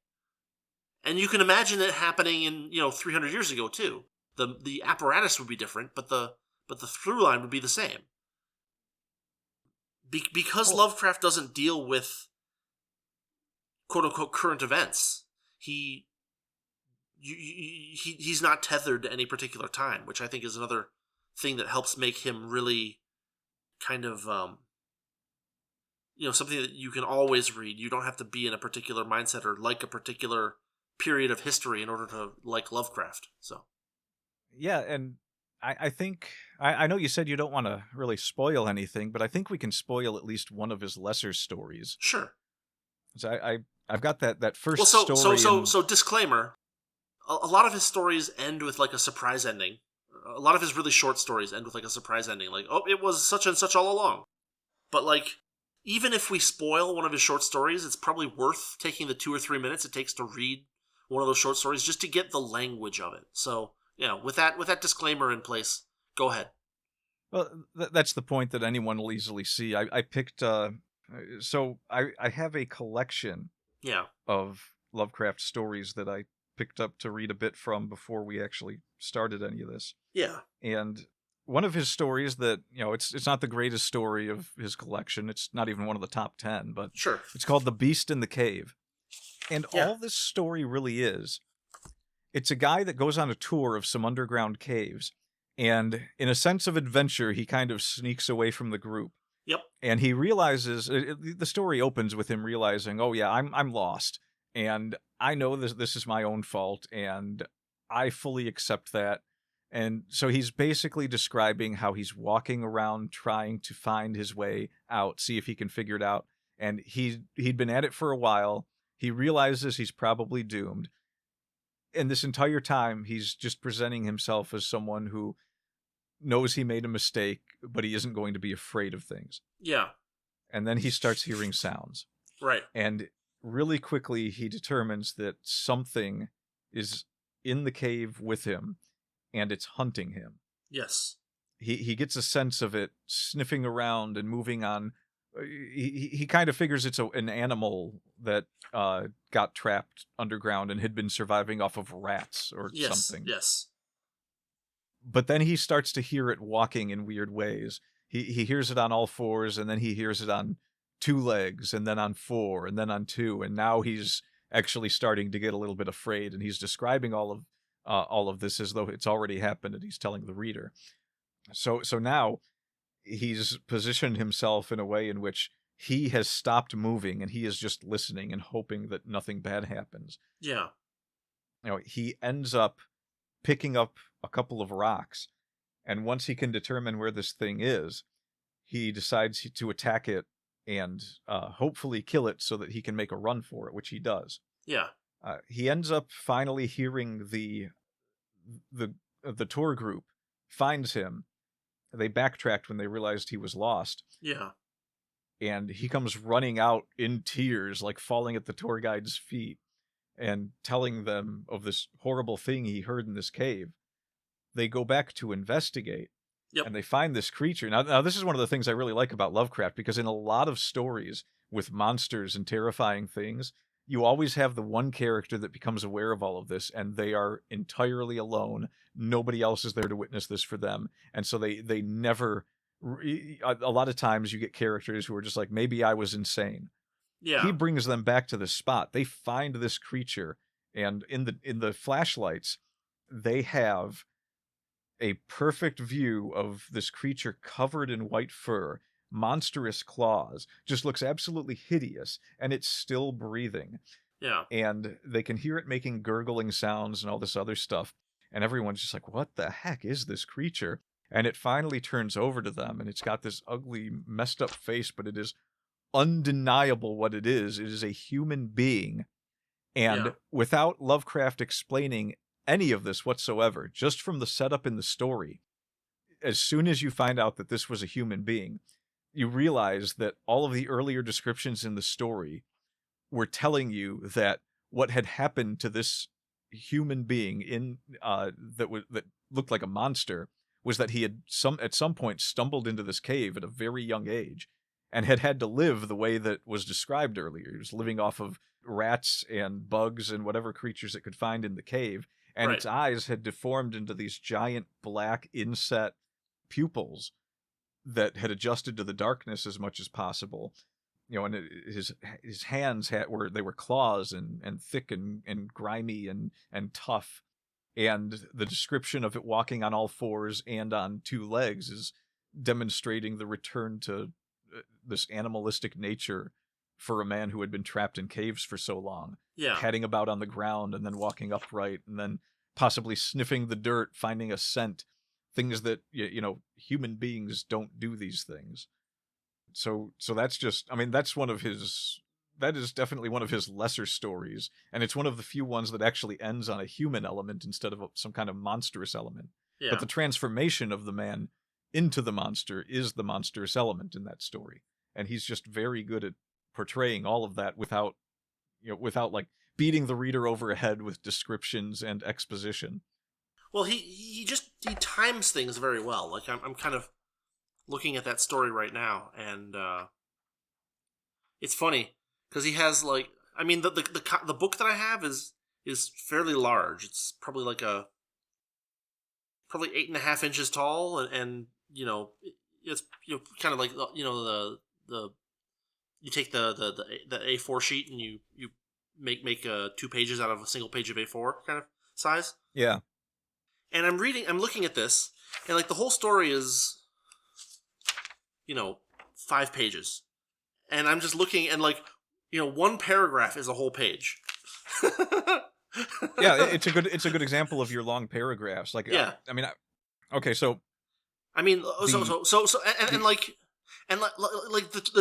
And you can imagine it happening in, 300 years ago too. The apparatus would be different, but the through line would be the same. Because Lovecraft doesn't deal with quote unquote current events, he's not tethered to any particular time, which I think is another thing that helps make him really kind of something that you can always read. You don't have to be in a particular mindset or like a particular period of history in order to like Lovecraft. So yeah, and I think I know you said you don't want to really spoil anything, but I think we can spoil at least one of his lesser stories. Sure. So I've got that first story. So disclaimer: a lot of his stories end with like a surprise ending. A lot of his really short stories end with like a surprise ending, like, oh, it was such and such all along. But like, even if we spoil one of his short stories, it's probably worth taking the 2 or 3 minutes it takes to read one of those short stories just to get the language of it. So, with that disclaimer in place, go ahead. Well, that's the point that anyone will easily see. I picked, so I have a collection of Lovecraft stories that I picked up to read a bit from before we actually started any of this. Yeah. And one of his stories that, it's not the greatest story of his collection. It's not even one of the top 10, but sure. It's called The Beast in the Cave. And all this story really is, it's a guy that goes on a tour of some underground caves, and in a sense of adventure, he kind of sneaks away from the group. Yep. And he realizes, the story opens with him realizing, oh yeah, I'm lost, and I know this is my own fault, and I fully accept that. And so he's basically describing how he's walking around trying to find his way out, see if he can figure it out. And he'd been at it for a while. He realizes he's probably doomed. And this entire time, he's just presenting himself as someone who knows he made a mistake, but he isn't going to be afraid of things. Yeah. And then he starts hearing sounds. Right. And really quickly, he determines that something is in the cave with him, and it's hunting him. Yes. He gets a sense of it sniffing around and moving on. He kind of figures it's an animal that got trapped underground and had been surviving off of rats or something. Yes. But then he starts to hear it walking in weird ways. He hears it on all fours, and then he hears it on 2 legs, and then on 4, and then on 2, and now he's actually starting to get a little bit afraid, and he's describing all of this as though it's already happened, and he's telling the reader. So now he's positioned himself in a way in which he has stopped moving, and he is just listening and hoping that nothing bad happens. Yeah. He ends up picking up a couple of rocks, and once he can determine where this thing is, he decides to attack it and hopefully kill it so that he can make a run for it, which he does. Yeah. He ends up finally hearing the tour group finds him. They backtracked when they realized he was lost. Yeah. And he comes running out in tears, like falling at the tour guide's feet and telling them of this horrible thing he heard in this cave. They go back to investigate. Yep. And they find this creature. Now, this is one of the things I really like about Lovecraft, because in a lot of stories with monsters and terrifying things, you always have the one character that becomes aware of all of this, and they are entirely alone. Nobody else is there to witness this for them. And so they never... A lot of times you get characters who are just like, maybe I was insane. Yeah. He brings them back to this spot. They find this creature, and in the flashlights, they have a perfect view of this creature covered in white fur, monstrous claws, just looks absolutely hideous, and it's still breathing. Yeah. And they can hear it making gurgling sounds and all this other stuff, and everyone's just like, what the heck is this creature? And it finally turns over to them, and it's got this ugly, messed up face, but it is undeniable what it is. It is a human being. And without Lovecraft explaining any of this whatsoever, just from the setup in the story, as soon as you find out that this was a human being, you realize that all of the earlier descriptions in the story were telling you that what had happened to this human being that looked like a monster was that he had at some point stumbled into this cave at a very young age and had to live the way that was described earlier. He was living off of rats and bugs and whatever creatures it could find in the cave. And its eyes had deformed into these giant black inset pupils that had adjusted to the darkness as much as possible. And his hands were claws and thick and grimy and tough. And the description of it walking on all fours and on 2 legs is demonstrating the return to this animalistic nature for a man who had been trapped in caves for so long. Yeah. Padding about on the ground and then walking upright and then possibly sniffing the dirt, finding a scent, things that, human beings don't do these things. So that's just, that is definitely one of his lesser stories, and it's one of the few ones that actually ends on a human element instead of some kind of monstrous element. Yeah. But the transformation of the man into the monster is the monstrous element in that story, and he's just very good at portraying all of that without like beating the reader over a head with descriptions and exposition. Well, he times things very well. Like I'm kind of looking at that story right now, and it's funny because he has the book that I have is fairly large. It's probably probably 8.5 inches tall, and it's kind of like the you take the A4 sheet and you make 2 pages out of a single page of A4 kind of size. Yeah. And I'm looking at this, and the whole story is 5 pages, and I'm just looking, and one paragraph is a whole page. Yeah, it's a good example of your long paragraphs. Yeah. Okay, so. The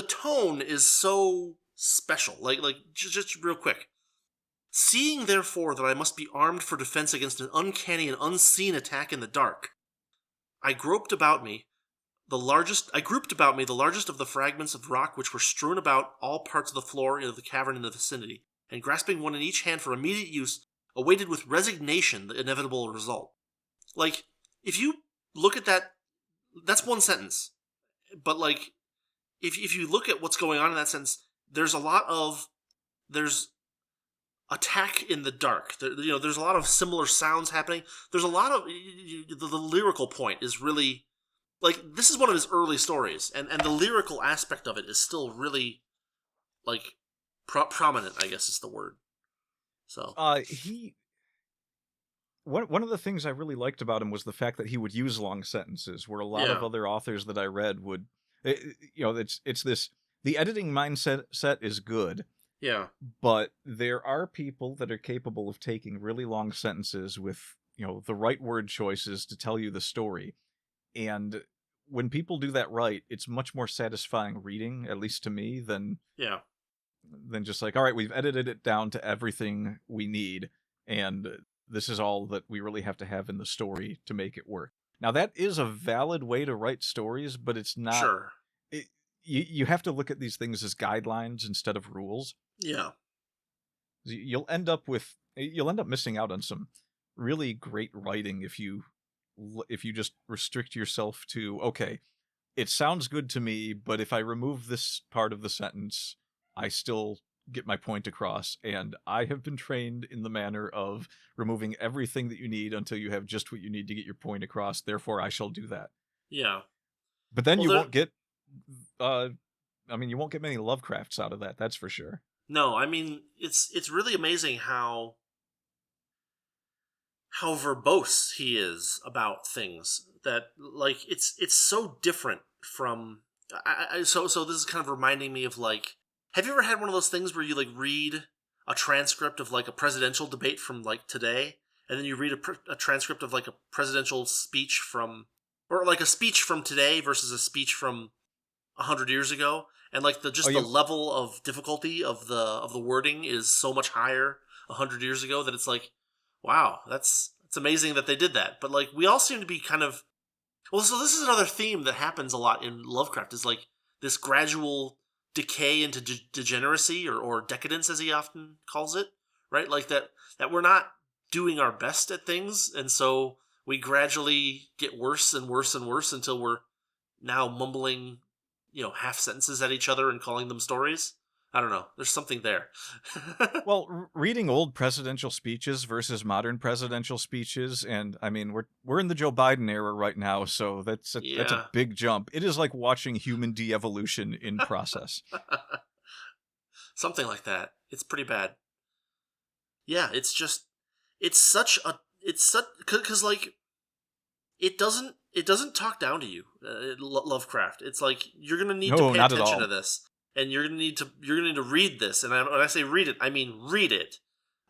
tone is so special. Just real quick. Seeing, therefore, that I must be armed for defense against an uncanny and unseen attack in the dark, I grouped about me the largest of the fragments of rock which were strewn about all parts of the floor of the cavern in the vicinity, and grasping one in each hand for immediate use, awaited with resignation the inevitable result. If you look at that, that's one sentence. But if you look at what's going on in that sentence, there's attack in the dark. There's a lot of similar sounds happening. There's a lot of the lyrical point is really this is one of his early stories, and the lyrical aspect of it is still really like prominent, I guess is the word. So one of the things I really liked about him was the fact that he would use long sentences, where a lot of other authors that I read would, it's this, the editing mindset is good. Yeah. But there are people that are capable of taking really long sentences with, the right word choices to tell you the story. And when people do that right, it's much more satisfying reading, at least to me, than just like, all right, we've edited it down to everything we need, and this is all that we really have to have in the story to make it work. Now, that is a valid way to write stories, but it's not... Sure. You have to look at these things as guidelines instead of rules. Yeah. You'll end up missing out on some really great writing if you just restrict yourself to, okay, it sounds good to me, but if I remove this part of the sentence, I still get my point across. And I have been trained in the manner of removing everything that you need until you have just what you need to get your point across. Therefore, I shall do that. Yeah. But then you won't get... you won't get many Lovecrafts out of that, that's for sure. No, I mean, it's really amazing how verbose he is about things, that, like, it's so different from... So this is kind of reminding me of, like, have you ever had one of those things where you, like, read a transcript of, like, a presidential debate from, like, today, and then you read a transcript of, like, a presidential speech from... or, like, a speech from today versus a speech from 100 years ago, and, like, the level of difficulty of the wording is so much higher 100 years ago that it's like, wow, it's amazing that they did that. But, like, we all seem to be kind of... Well, so this is another theme that happens a lot in Lovecraft, is, like, this gradual decay into degeneracy, or decadence, as he often calls it, right? Like, that we're not doing our best at things, and so we gradually get worse and worse and worse until we're now mumbling, half sentences at each other and calling them stories. I don't know. There's something there. Well, reading old presidential speeches versus modern presidential speeches, and I mean, we're in the Joe Biden era right now, so that's a big jump. It is like watching human de-evolution in process. Something like that. It's pretty bad. Yeah, because like, it doesn't talk down to you, Lovecraft. It's like, you're gonna need to pay attention to this, and you're gonna need to read this. And when I say read it, I mean read it.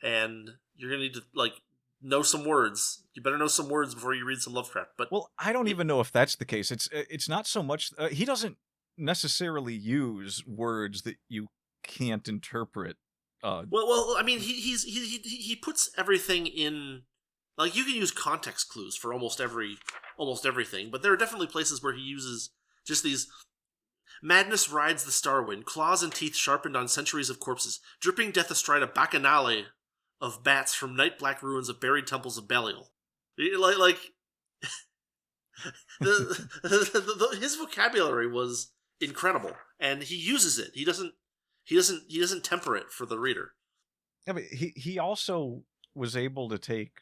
And you're gonna need to, like, know some words. You better know some words before you read some Lovecraft. But I don't even know if that's the case. It's not so much. He doesn't necessarily use words that you can't interpret. Well, I mean, he puts everything in. Like, you can use context clues for almost everything, but there are definitely places where he uses just these... Madness rides the star wind, claws and teeth sharpened on centuries of corpses, dripping death astride a bacchanale of bats from night-black ruins of buried temples of Belial. His vocabulary was incredible, and he uses it. He doesn't temper it for the reader. Yeah, but he also was able to take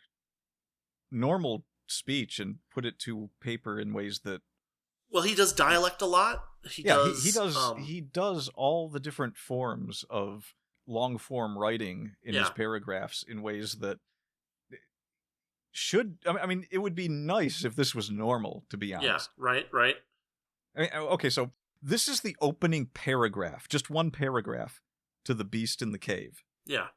normal speech and put it to paper in ways that... Well, he does dialect a lot. He does all the different forms of long form writing in his paragraphs in ways that should... I mean, it would be nice if this was normal, to be honest. Yeah, right. I mean, okay, so this is the opening paragraph, just one paragraph, to The Beast in the Cave. Yeah.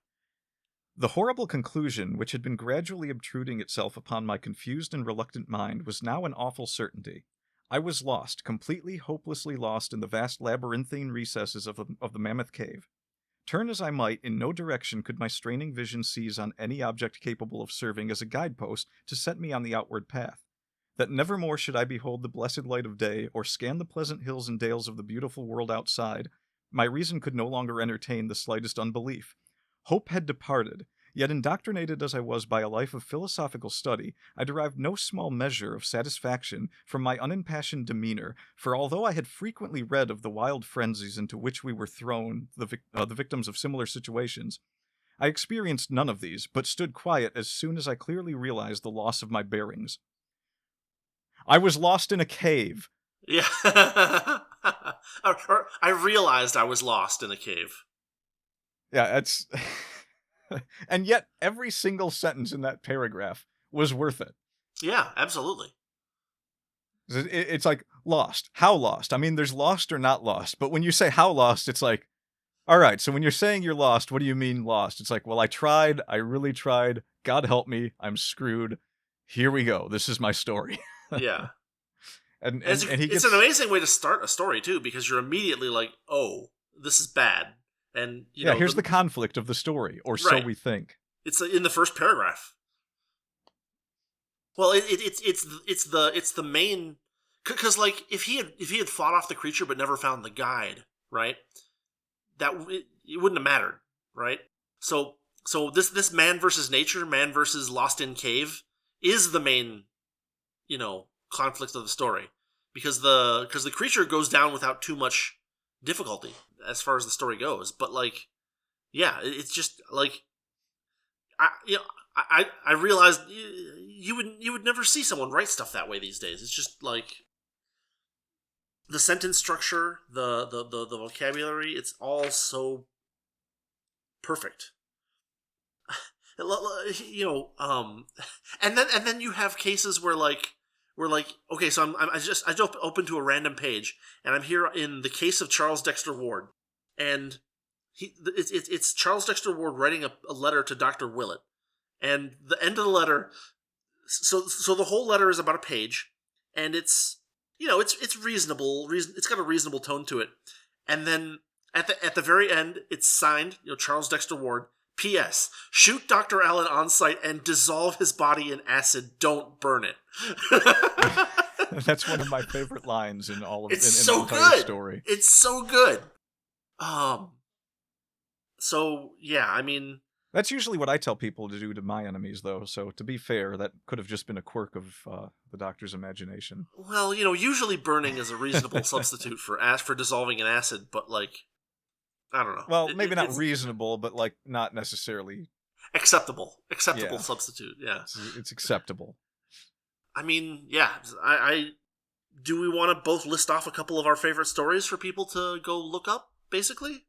The horrible conclusion, which had been gradually obtruding itself upon my confused and reluctant mind, was now an awful certainty. I was lost, completely, hopelessly lost in the vast labyrinthine recesses of the mammoth cave. Turn as I might, in no direction could my straining vision seize on any object capable of serving as a guidepost to set me on the outward path. That never more should I behold the blessed light of day, or scan the pleasant hills and dales of the beautiful world outside. My reason could no longer entertain the slightest unbelief. Hope had departed, yet indoctrinated as I was by a life of philosophical study, I derived no small measure of satisfaction from my unimpassioned demeanor, for although I had frequently read of the wild frenzies into which we were thrown, the victims of similar situations, I experienced none of these, but stood quiet as soon as I clearly realized the loss of my bearings. I was lost in a cave. Yeah. or I realized I was lost in a cave. Yeah, it's... And yet, every single sentence in that paragraph was worth it. Yeah, absolutely. It's like, lost. How lost? I mean, there's lost or not lost. But when you say how lost, it's like, all right, so when you're saying you're lost, what do you mean lost? It's like, well, I tried. I really tried. God help me. I'm screwed. Here we go. This is my story. Yeah. and it's he gets... an amazing way to start a story, too, because you're immediately like, oh, this is bad. And you know, here's the conflict of the story, or so we think. It's in the first paragraph. Well, it's the main, because like if he had fought off the creature but never found the guide, right? It wouldn't have mattered, right? So this man versus nature, man versus lost in cave, is the main, conflict of the story, because the creature goes down without too much difficulty as far as the story goes, but like, yeah, it's just like, I realized you would never see someone write stuff that way these days. It's just like the sentence structure, the vocabulary, it's all so perfect. And then you have cases where okay, so I just open to a random page, and I'm here in the case of Charles Dexter Ward, and it's Charles Dexter Ward writing a letter to Dr. Willett, and the end of the letter, so the whole letter is about a page, and it's reasonable, it's got a reasonable tone to it, and then at the very end, it's signed, Charles Dexter Ward. P.S. Shoot Dr. Allen on site and dissolve his body in acid. Don't burn it. That's one of my favorite lines in all of it's in so the entire good. Story. It's so good. So yeah, I mean, that's usually what I tell people to do to my enemies, though. So to be fair, that could have just been a quirk of the Doctor's imagination. Well, usually burning is a reasonable substitute for dissolving in acid, but like, I don't know. Well, maybe not reasonable, but like not necessarily acceptable. Acceptable substitute. Yeah, it's acceptable. I mean, yeah. I do. We want to both list off a couple of our favorite stories for people to go look up, basically.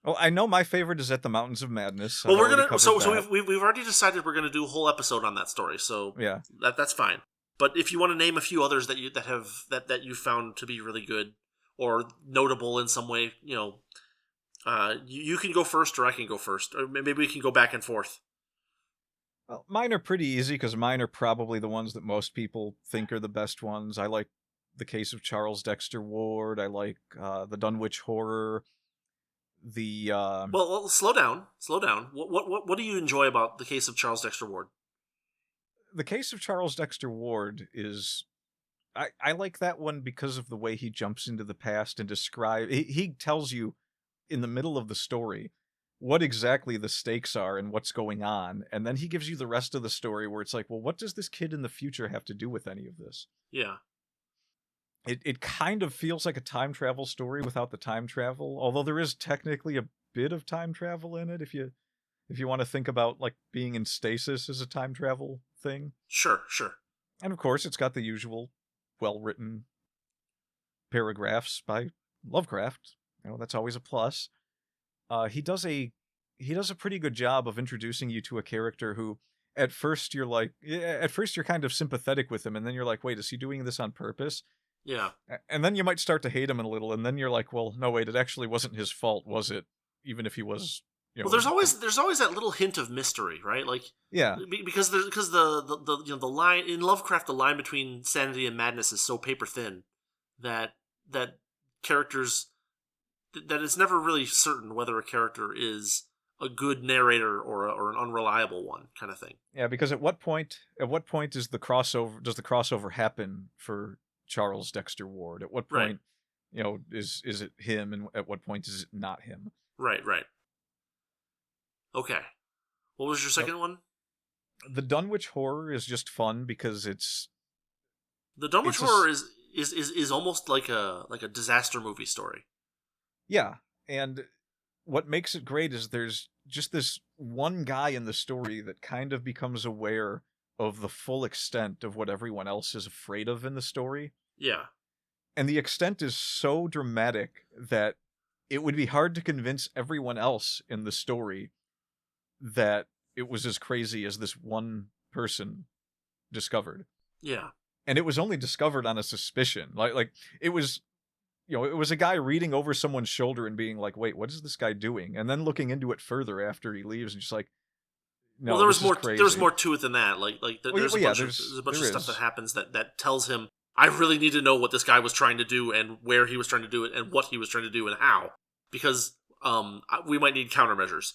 Well, I know my favorite is At the Mountains of Madness. Well, we're gonna. So we've already decided we're gonna do a whole episode on that story. So yeah, that's fine. But if you want to name a few others that you found to be really good or notable in some way, you can go first, or I can go first, or maybe we can go back and forth. Well, mine are pretty easy because mine are probably the ones that most people think are the best ones. I like The Case of Charles Dexter Ward. I like the Dunwich Horror. The well, slow down. What do you enjoy about The Case of Charles Dexter Ward? The Case of Charles Dexter Ward is... I like that one because of the way he jumps into the past and he tells you in the middle of the story what exactly the stakes are and what's going on, and then he gives you the rest of the story where it's like, well, what does this kid in the future have to do with any of this? Yeah. It kind of feels like a time travel story without the time travel, although there is technically a bit of time travel in it if you want to think about like being in stasis as a time travel thing. Sure. And of course it's got the usual well-written paragraphs by Lovecraft. That's always a plus. He does a pretty good job of introducing you to a character who, at first you're kind of sympathetic with him, and then you're like, wait, is he doing this on purpose? Yeah. And then you might start to hate him a little, and then you're like, well, no, wait, it actually wasn't his fault, was it? Even if he was, Well, there's always that little hint of mystery, right? Like, yeah, because the line in Lovecraft, the line between sanity and madness is so paper thin that characters. That it's never really certain whether a character is a good narrator or an unreliable one, kind of thing. Yeah, because at what point does the crossover happen for Charles Dexter Ward? At what point, is it him, and at what point is it not him? Right. Okay. What was your second one? The Dunwich Horror is just fun because it's... The Dunwich Horror is almost like a disaster movie story. Yeah, and what makes it great is there's just this one guy in the story that kind of becomes aware of the full extent of what everyone else is afraid of in the story. Yeah. And the extent is so dramatic that it would be hard to convince everyone else in the story that it was as crazy as this one person discovered. Yeah. And it was only discovered on a suspicion. Like it was, it was a guy reading over someone's shoulder and being like, wait, what is this guy doing? And then looking into it further after he leaves and just like, no, well, there was more. Crazy. There was more to it than that. There's a bunch of stuff that happens that tells him, I really need to know what this guy was trying to do and where he was trying to do it and what he was trying to do and how, because we might need countermeasures.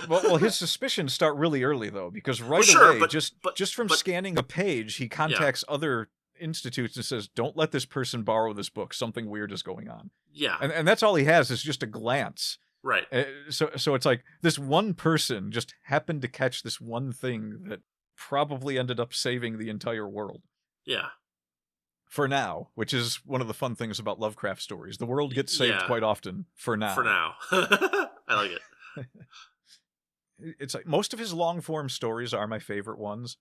well, his suspicions start really early though, because away, just from scanning a page, he contacts other institutes and says, "Don't let this person borrow this book. Something weird is going on." Yeah, and that's all he has is just a glance. Right. So it's like this one person just happened to catch this one thing that probably ended up saving the entire world. Yeah. For now, which is one of the fun things about Lovecraft stories. The world gets saved quite often for now. For now. I like it. It's like most of his long-form stories are my favorite ones.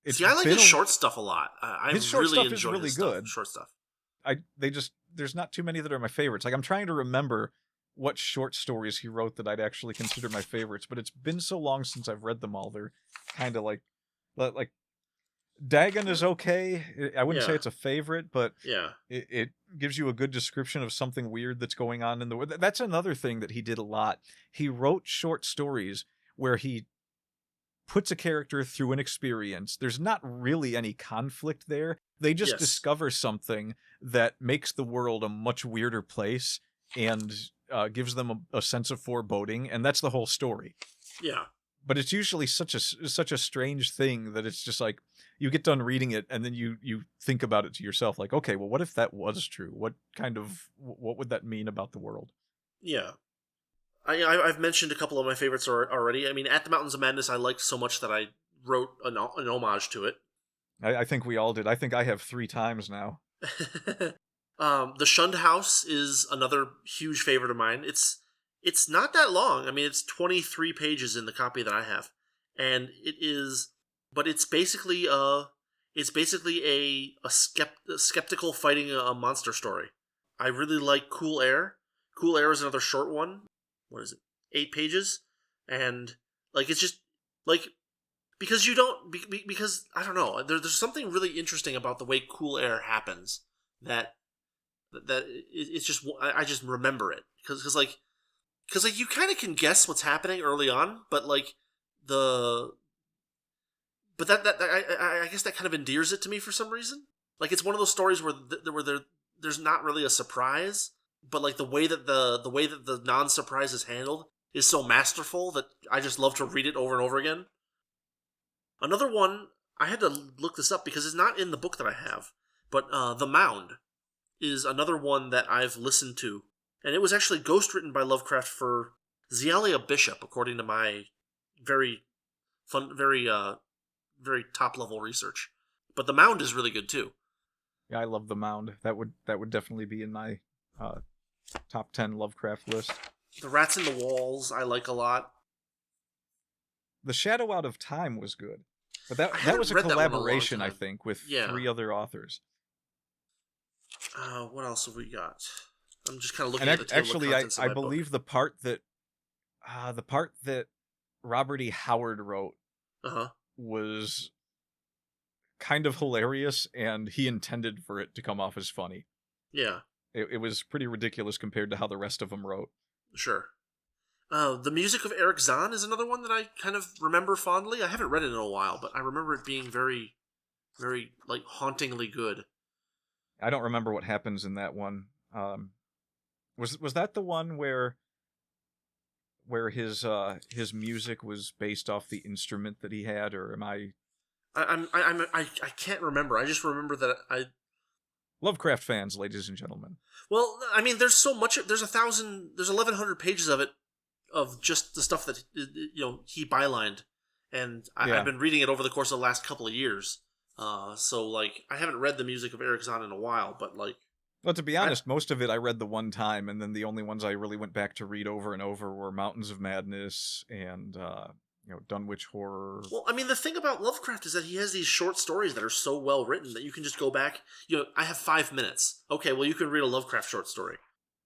I like his short stuff a lot. His short really stuff is really good. Short stuff. There's not too many that are my favorites. Like I'm trying to remember what short stories he wrote that I'd actually consider my favorites, but it's been so long since I've read them all. They're kind of like Dagon is okay. I wouldn't say it's a favorite, but it gives you a good description of something weird that's going on in the world. That's another thing that he did a lot. He wrote short stories where he puts a character through an experience. There's not really any conflict there. They just discover something that makes the world a much weirder place and gives them a sense of foreboding, and that's the whole story. Yeah. But it's usually such a strange thing that it's just like you get done reading it and then you think about it to yourself like, okay, well, what if that was true? What would that mean about the world? Yeah. I've mentioned a couple of my favorites already. I mean, At the Mountains of Madness I liked so much that I wrote an homage to it. I think we all did. I think I have 3 times now. The Shunned House is another huge favorite of mine. It's not that long. I mean, it's 23 pages in the copy that I have, and it's basically a skeptical fighting a monster story. I really like Cool Air. Cool Air is another short one. What is it? 8 pages, and it's just because I don't know. There's something really interesting about the way Cool Air happens that it's just I just remember it because you kind of can guess what's happening early on, but I guess that kind of endears it to me for some reason. Like it's one of those stories where there's not really a surprise, but the way that the non-surprise is handled is so masterful that I just love to read it over and over again. Another one, I had to look this up because it's not in the book that I have, but The Mound is another one that I've listened to. And it was actually ghostwritten by Lovecraft for Zealia Bishop, according to my very fun, very top-level research. But The Mound is really good, too. Yeah, I love The Mound. That would definitely be in my top 10 Lovecraft list. The Rats in the Walls I like a lot. The Shadow Out of Time was good. But that was a collaboration, I think, with 3 other authors. What else have we got? I'm just kind of looking at the table actually, of contents I of my believe book. the part that Robert E. Howard wrote Uh-huh. was kind of hilarious, and he intended for it to come off as funny. Yeah. It was pretty ridiculous compared to how the rest of them wrote. Sure. The Music of Eric Zahn is another one that I kind of remember fondly. I haven't read it in a while, but I remember it being very, very, hauntingly good. I don't remember what happens in that one. Was that the one where his music was based off the instrument that he had, or am I? I can't remember. I just remember that Lovecraft fans, ladies and gentlemen. Well, I mean, there's so much. There's 1,100 pages of it, of just the stuff that he bylined, and I've been reading it over the course of the last couple of years. So I haven't read The Music of Eric Zahn in a while, but Well, to be honest, most of it I read the one time, and then the only ones I really went back to read over and over were Mountains of Madness and Dunwich Horror. Well, I mean, the thing about Lovecraft is that he has these short stories that are so well written that you can just go back. I have 5 minutes. Okay, well, you can read a Lovecraft short story.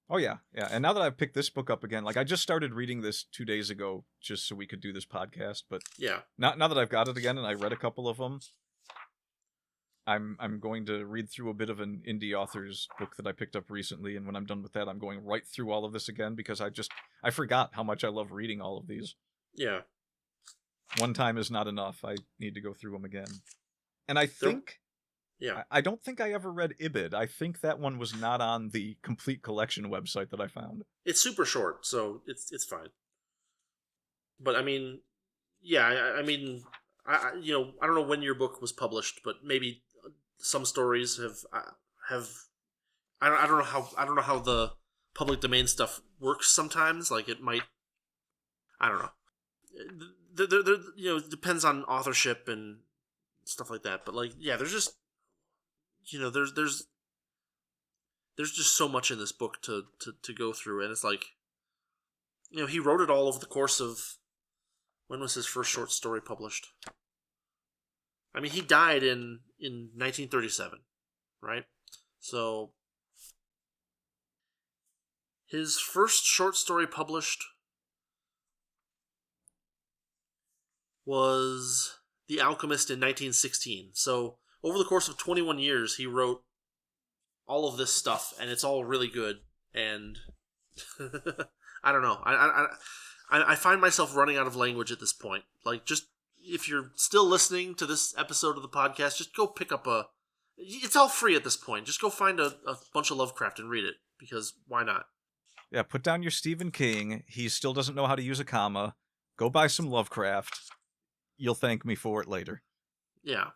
Oh, yeah. And now that I've picked this book up again, like I just started reading this 2 days ago just so we could do this podcast. But yeah, now that I've got it again and I read a couple of them, I'm going to read through a bit of an indie author's book that I picked up recently. And when I'm done with that, I'm going right through all of this again because I forgot how much I love reading all of these. Yeah. One time is not enough. I need to go through them again. And I think... Yeah. I don't think I ever read Ibid. I think that one was not on the complete collection website that I found. It's super short, so it's fine. But I mean, yeah, I mean, I don't know when your book was published, but maybe some stories have I don't know how the public domain stuff works sometimes. Like it might, I don't know. It depends on authorship and stuff like that. But like, yeah, there's just there's just so much in this book to go through, and it's like, he wrote it all over the course of, when was his first short story published? I mean, he died in 1937, right? So his first short story published was The Alchemist in 1916. So over the course of 21 years, he wrote all of this stuff, and it's all really good. And I don't know. I find myself running out of language at this point. Like, just if you're still listening to this episode of the podcast, just go pick up it's all free at this point. Just go find a bunch of Lovecraft and read it, because why not? Yeah, put down your Stephen King. He still doesn't know how to use a comma. Go buy some Lovecraft. You'll thank me for it later. Yeah.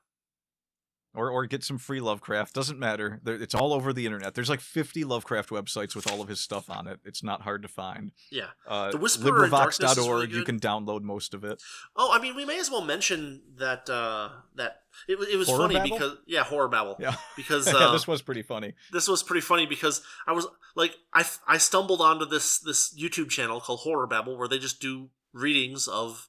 Or get some free Lovecraft. Doesn't matter. It's all over the internet. There's like 50 Lovecraft websites with all of his stuff on it. It's not hard to find. Yeah. The Whisperer in Darkness is really good. You can download most of it. Oh, I mean, we may as well mention that it was funny because Horrorbabble. Yeah. Because this was pretty funny. This was pretty funny because I was like, I stumbled onto this YouTube channel called Horrorbabble, where they just do readings of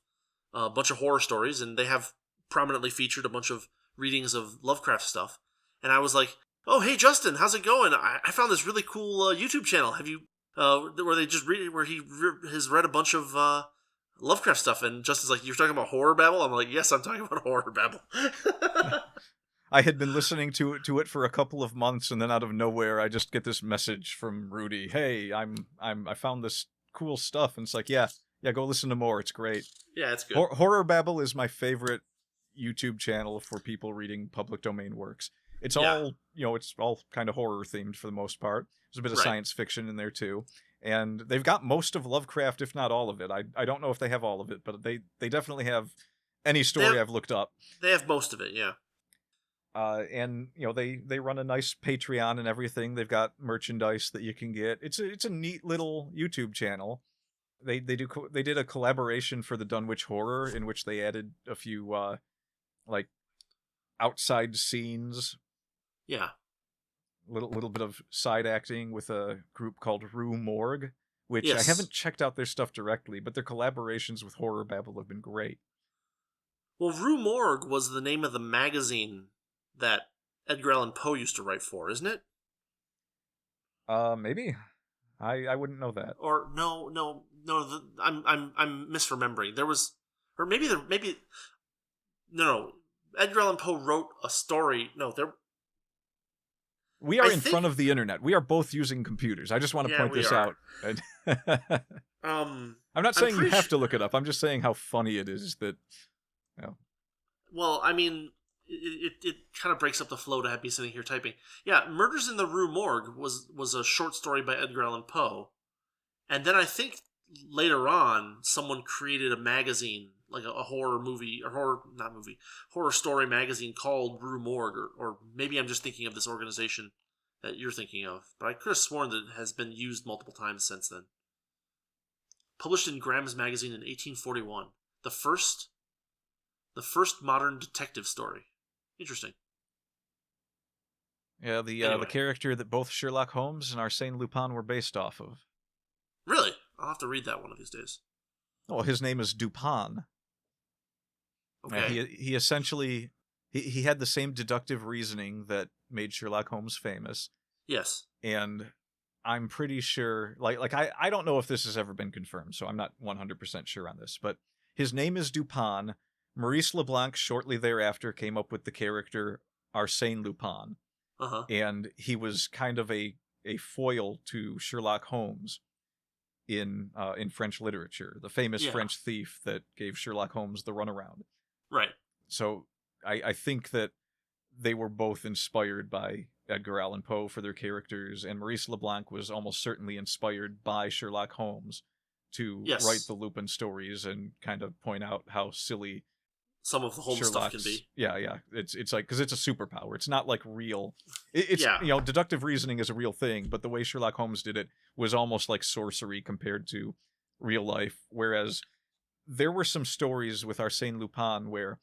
a bunch of horror stories, and they have prominently featured a bunch of readings of Lovecraft stuff. And I was like, oh, hey Justin, how's it going? I found this really cool YouTube channel. Have you where they just read, where he has read a bunch of Lovecraft stuff? And Justin's like, you're talking about Horrorbabble? I'm like, yes, I'm talking about Horrorbabble. I had been listening to it for a couple of months, and then out of nowhere I just get this message from Rudy. Hey, I found this cool stuff. And it's like, yeah, go listen to more. It's great. Yeah, it's good. Horrorbabble is my favorite YouTube channel for people reading public domain works. It's all, it's all kind of horror themed for the most part. There's a bit of science fiction in there too. And they've got most of Lovecraft, if not all of it. I don't know if they have all of it, but they definitely have any story I've looked up. They have most of it, yeah. And they run a nice Patreon and everything. They've got merchandise that you can get. It's a neat little YouTube channel. They did a collaboration for the Dunwich Horror in which they added a few like outside scenes. Yeah. Little bit of side acting with a group called Rue Morgue, which yes. I haven't checked out their stuff directly, but their collaborations with Horrorbabble have been great. Well, Rue Morgue was the name of the magazine that Edgar Allan Poe used to write for, isn't it? Maybe. I wouldn't know that. Or no. I'm misremembering. There was, or maybe. No. Edgar Allan Poe wrote a story. No, there. We are in front of the internet. We are both using computers. I just want to point this out. I'm not saying you have to look it up. I'm just saying how funny it is that. Well, I mean, it kind of breaks up the flow to have me sitting here typing. Yeah, Murders in the Rue Morgue was a short story by Edgar Allan Poe, and then I think later on someone created a magazine, like a horror movie or horror story magazine called Rue Morgue, or maybe I'm just thinking of this organization that you're thinking of, but I could have sworn that it has been used multiple times since then. Published in Graham's magazine in 1841, the first modern detective story. Interesting. Yeah, the character that both Sherlock Holmes and Arsène Lupin were based off of. Really? I'll have to read that one of these days. Oh, his name is Dupin. Okay. He essentially he had the same deductive reasoning that made Sherlock Holmes famous, Yes. and I'm pretty sure, I don't know if this has ever been confirmed, so I'm not 100% sure on this, but his name is Dupin. Maurice Leblanc shortly thereafter came up with the character Arsène Lupin, Uh-huh. and he was kind of a foil to Sherlock Holmes in French literature, the famous Yeah. French thief that gave Sherlock Holmes the runaround. Right. So I think that they were both inspired by Edgar Allan Poe for their characters, and Maurice Leblanc was almost certainly inspired by Sherlock Holmes to Yes. write the Lupin stories and kind of point out how silly Some of the Holmes stuff can be. Yeah. It's like, because it's a superpower. It's not like real. It's Yeah. deductive reasoning is a real thing, but the way Sherlock Holmes did it was almost like sorcery compared to real life. Whereas there were some stories with Arsène Lupin where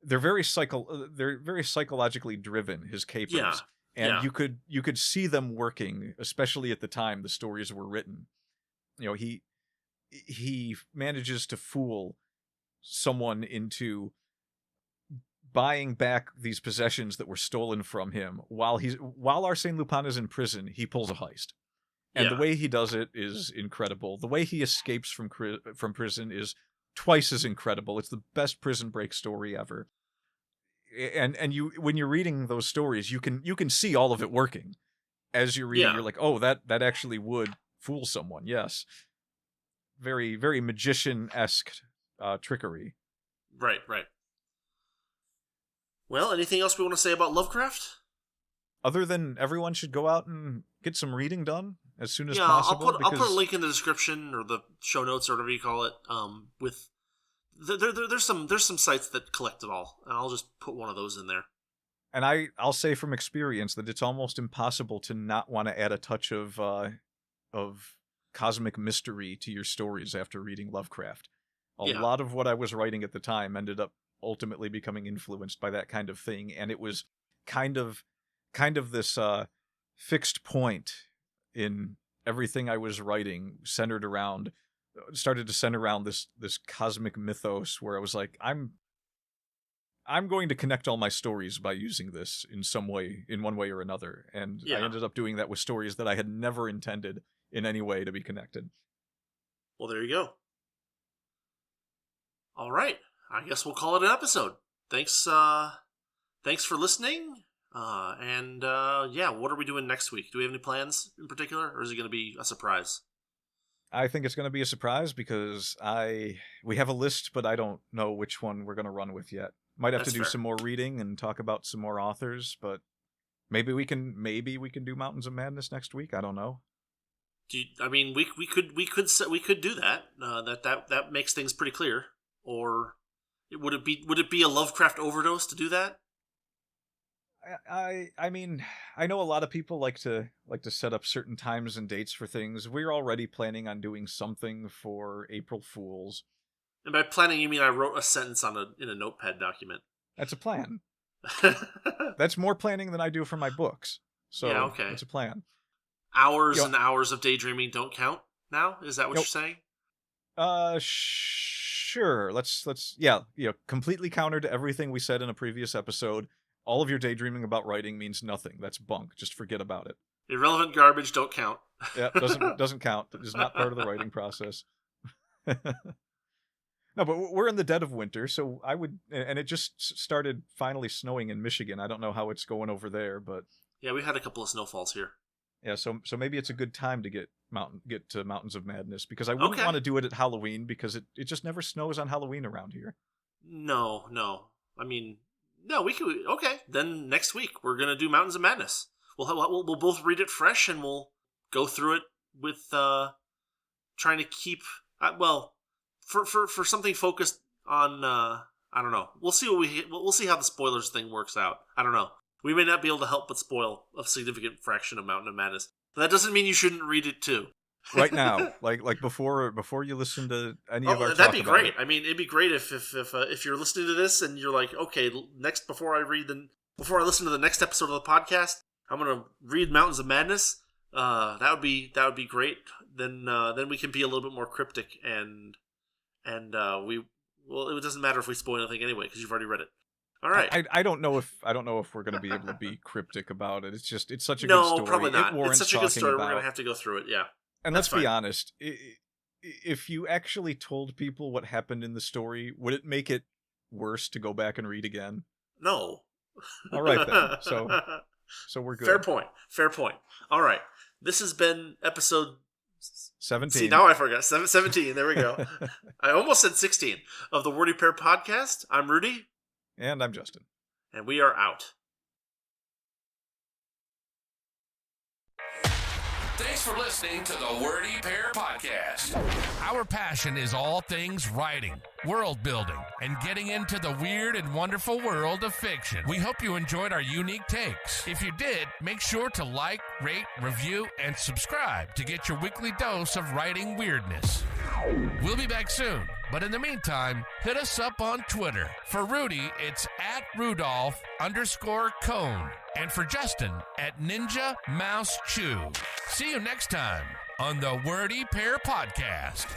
they're very psychologically driven, his capers. Yeah. And Yeah. you could see them working, especially at the time the stories were written. He manages to fool someone into buying back these possessions that were stolen from him while Arsène Lupin is in prison. He pulls a heist, and the way he does it is incredible. The way he escapes from prison is twice as incredible. It's the best prison break story ever. And you, when you're reading those stories, you can see all of it working as you're reading. Yeah. You're like, oh, that actually would fool someone. Yes, very, very magician-esque trickery. Right. Well, anything else we want to say about Lovecraft? Other than everyone should go out and get some reading done as soon as Yeah, possible. I'll put a link in the description or the show notes or whatever you call it. With there's some sites that collect it all, and I'll just put one of those in there. And I'll say from experience that it's almost impossible to not want to add a touch of cosmic mystery to your stories after reading Lovecraft. A lot of what I was writing at the time ended up ultimately becoming influenced by that kind of thing, and it was kind of this fixed point in everything I was writing started to center around this cosmic mythos, where I was like, I'm going to connect all my stories by using this in some way, in one way or another. And I ended up doing that with stories that I had never intended in any way to be connected. Well, there you go. All right. I guess we'll call it an episode. Thanks for listening. And what are we doing next week? Do we have any plans in particular, or is it going to be a surprise? I think it's going to be a surprise because we have a list, but I don't know which one we're going to run with yet. Might have to do some more reading and talk about some more authors, but maybe we can do Mountains of Madness next week. I don't know. We could do that. That makes things pretty clear. Or would it be a Lovecraft overdose to do that? I mean, I know a lot of people like to set up certain times and dates for things. We're already planning on doing something for April Fools. And by planning, you mean I wrote a sentence in a notepad document? That's a plan. That's more planning than I do for my books. So yeah, okay. It's a plan. Hours and hours of daydreaming don't count now? Is that what you're saying? Sure. Let's completely counter to everything we said in a previous episode. All of your daydreaming about writing means nothing. That's bunk. Just forget about it. Irrelevant garbage don't count. Yeah, doesn't count. It is not part of the writing process. No, but we're in the dead of winter, so and it just started finally snowing in Michigan. I don't know how it's going over there, but yeah, we had a couple of snowfalls here. Yeah, so maybe it's a good time to get to Mountains of Madness, because I wouldn't want to do it at Halloween, because it just never snows on Halloween around here. No. I mean, no, we could. Okay, then next week we're gonna do Mountains of Madness. We'll both read it fresh, and we'll go through it with trying to keep for something focused on. I don't know. We'll see we'll see how the spoilers thing works out. I don't know. We may not be able to help but spoil a significant fraction of Mountain of Madness. But that doesn't mean you shouldn't read it too. Right now, like before you listen to any of our. That'd be great. I mean, it'd be great if you're listening to this and you're like, okay, next before I listen to the next episode of the podcast, I'm gonna read Mountains of Madness. That would be great. Then we can be a little bit more cryptic and Well, it doesn't matter if we spoil anything anyway because you've already read it. All right. I don't know if we're going to be able to be cryptic about it. It's such a good No, story. probably not. It warrants It's such a good story. talking We're about. going to have to go through it. Yeah. And That's let's be fine. honest. If you actually told people what happened in the story, would it make it worse to go back and read again? No. All right then. So we're good. Fair point. All right. This has been episode 17. See, now I forgot. 17. There we go. I almost said 16 of the Wordy Pair podcast. I'm Rudy. And I'm Justin. And we are out. Thanks for listening to the Wordy Pair Podcast. Our passion is all things writing, world building, and getting into the weird and wonderful world of fiction. We hope you enjoyed our unique takes. If you did, make sure to like, rate, review, and subscribe to get your weekly dose of writing weirdness. We'll be back soon, but in the meantime, hit us up on Twitter. For Rudy, it's @Rudolph_Cone. And for Justin, @Ninja Mouse Chew. See you next time on the Wordy Pair Podcast.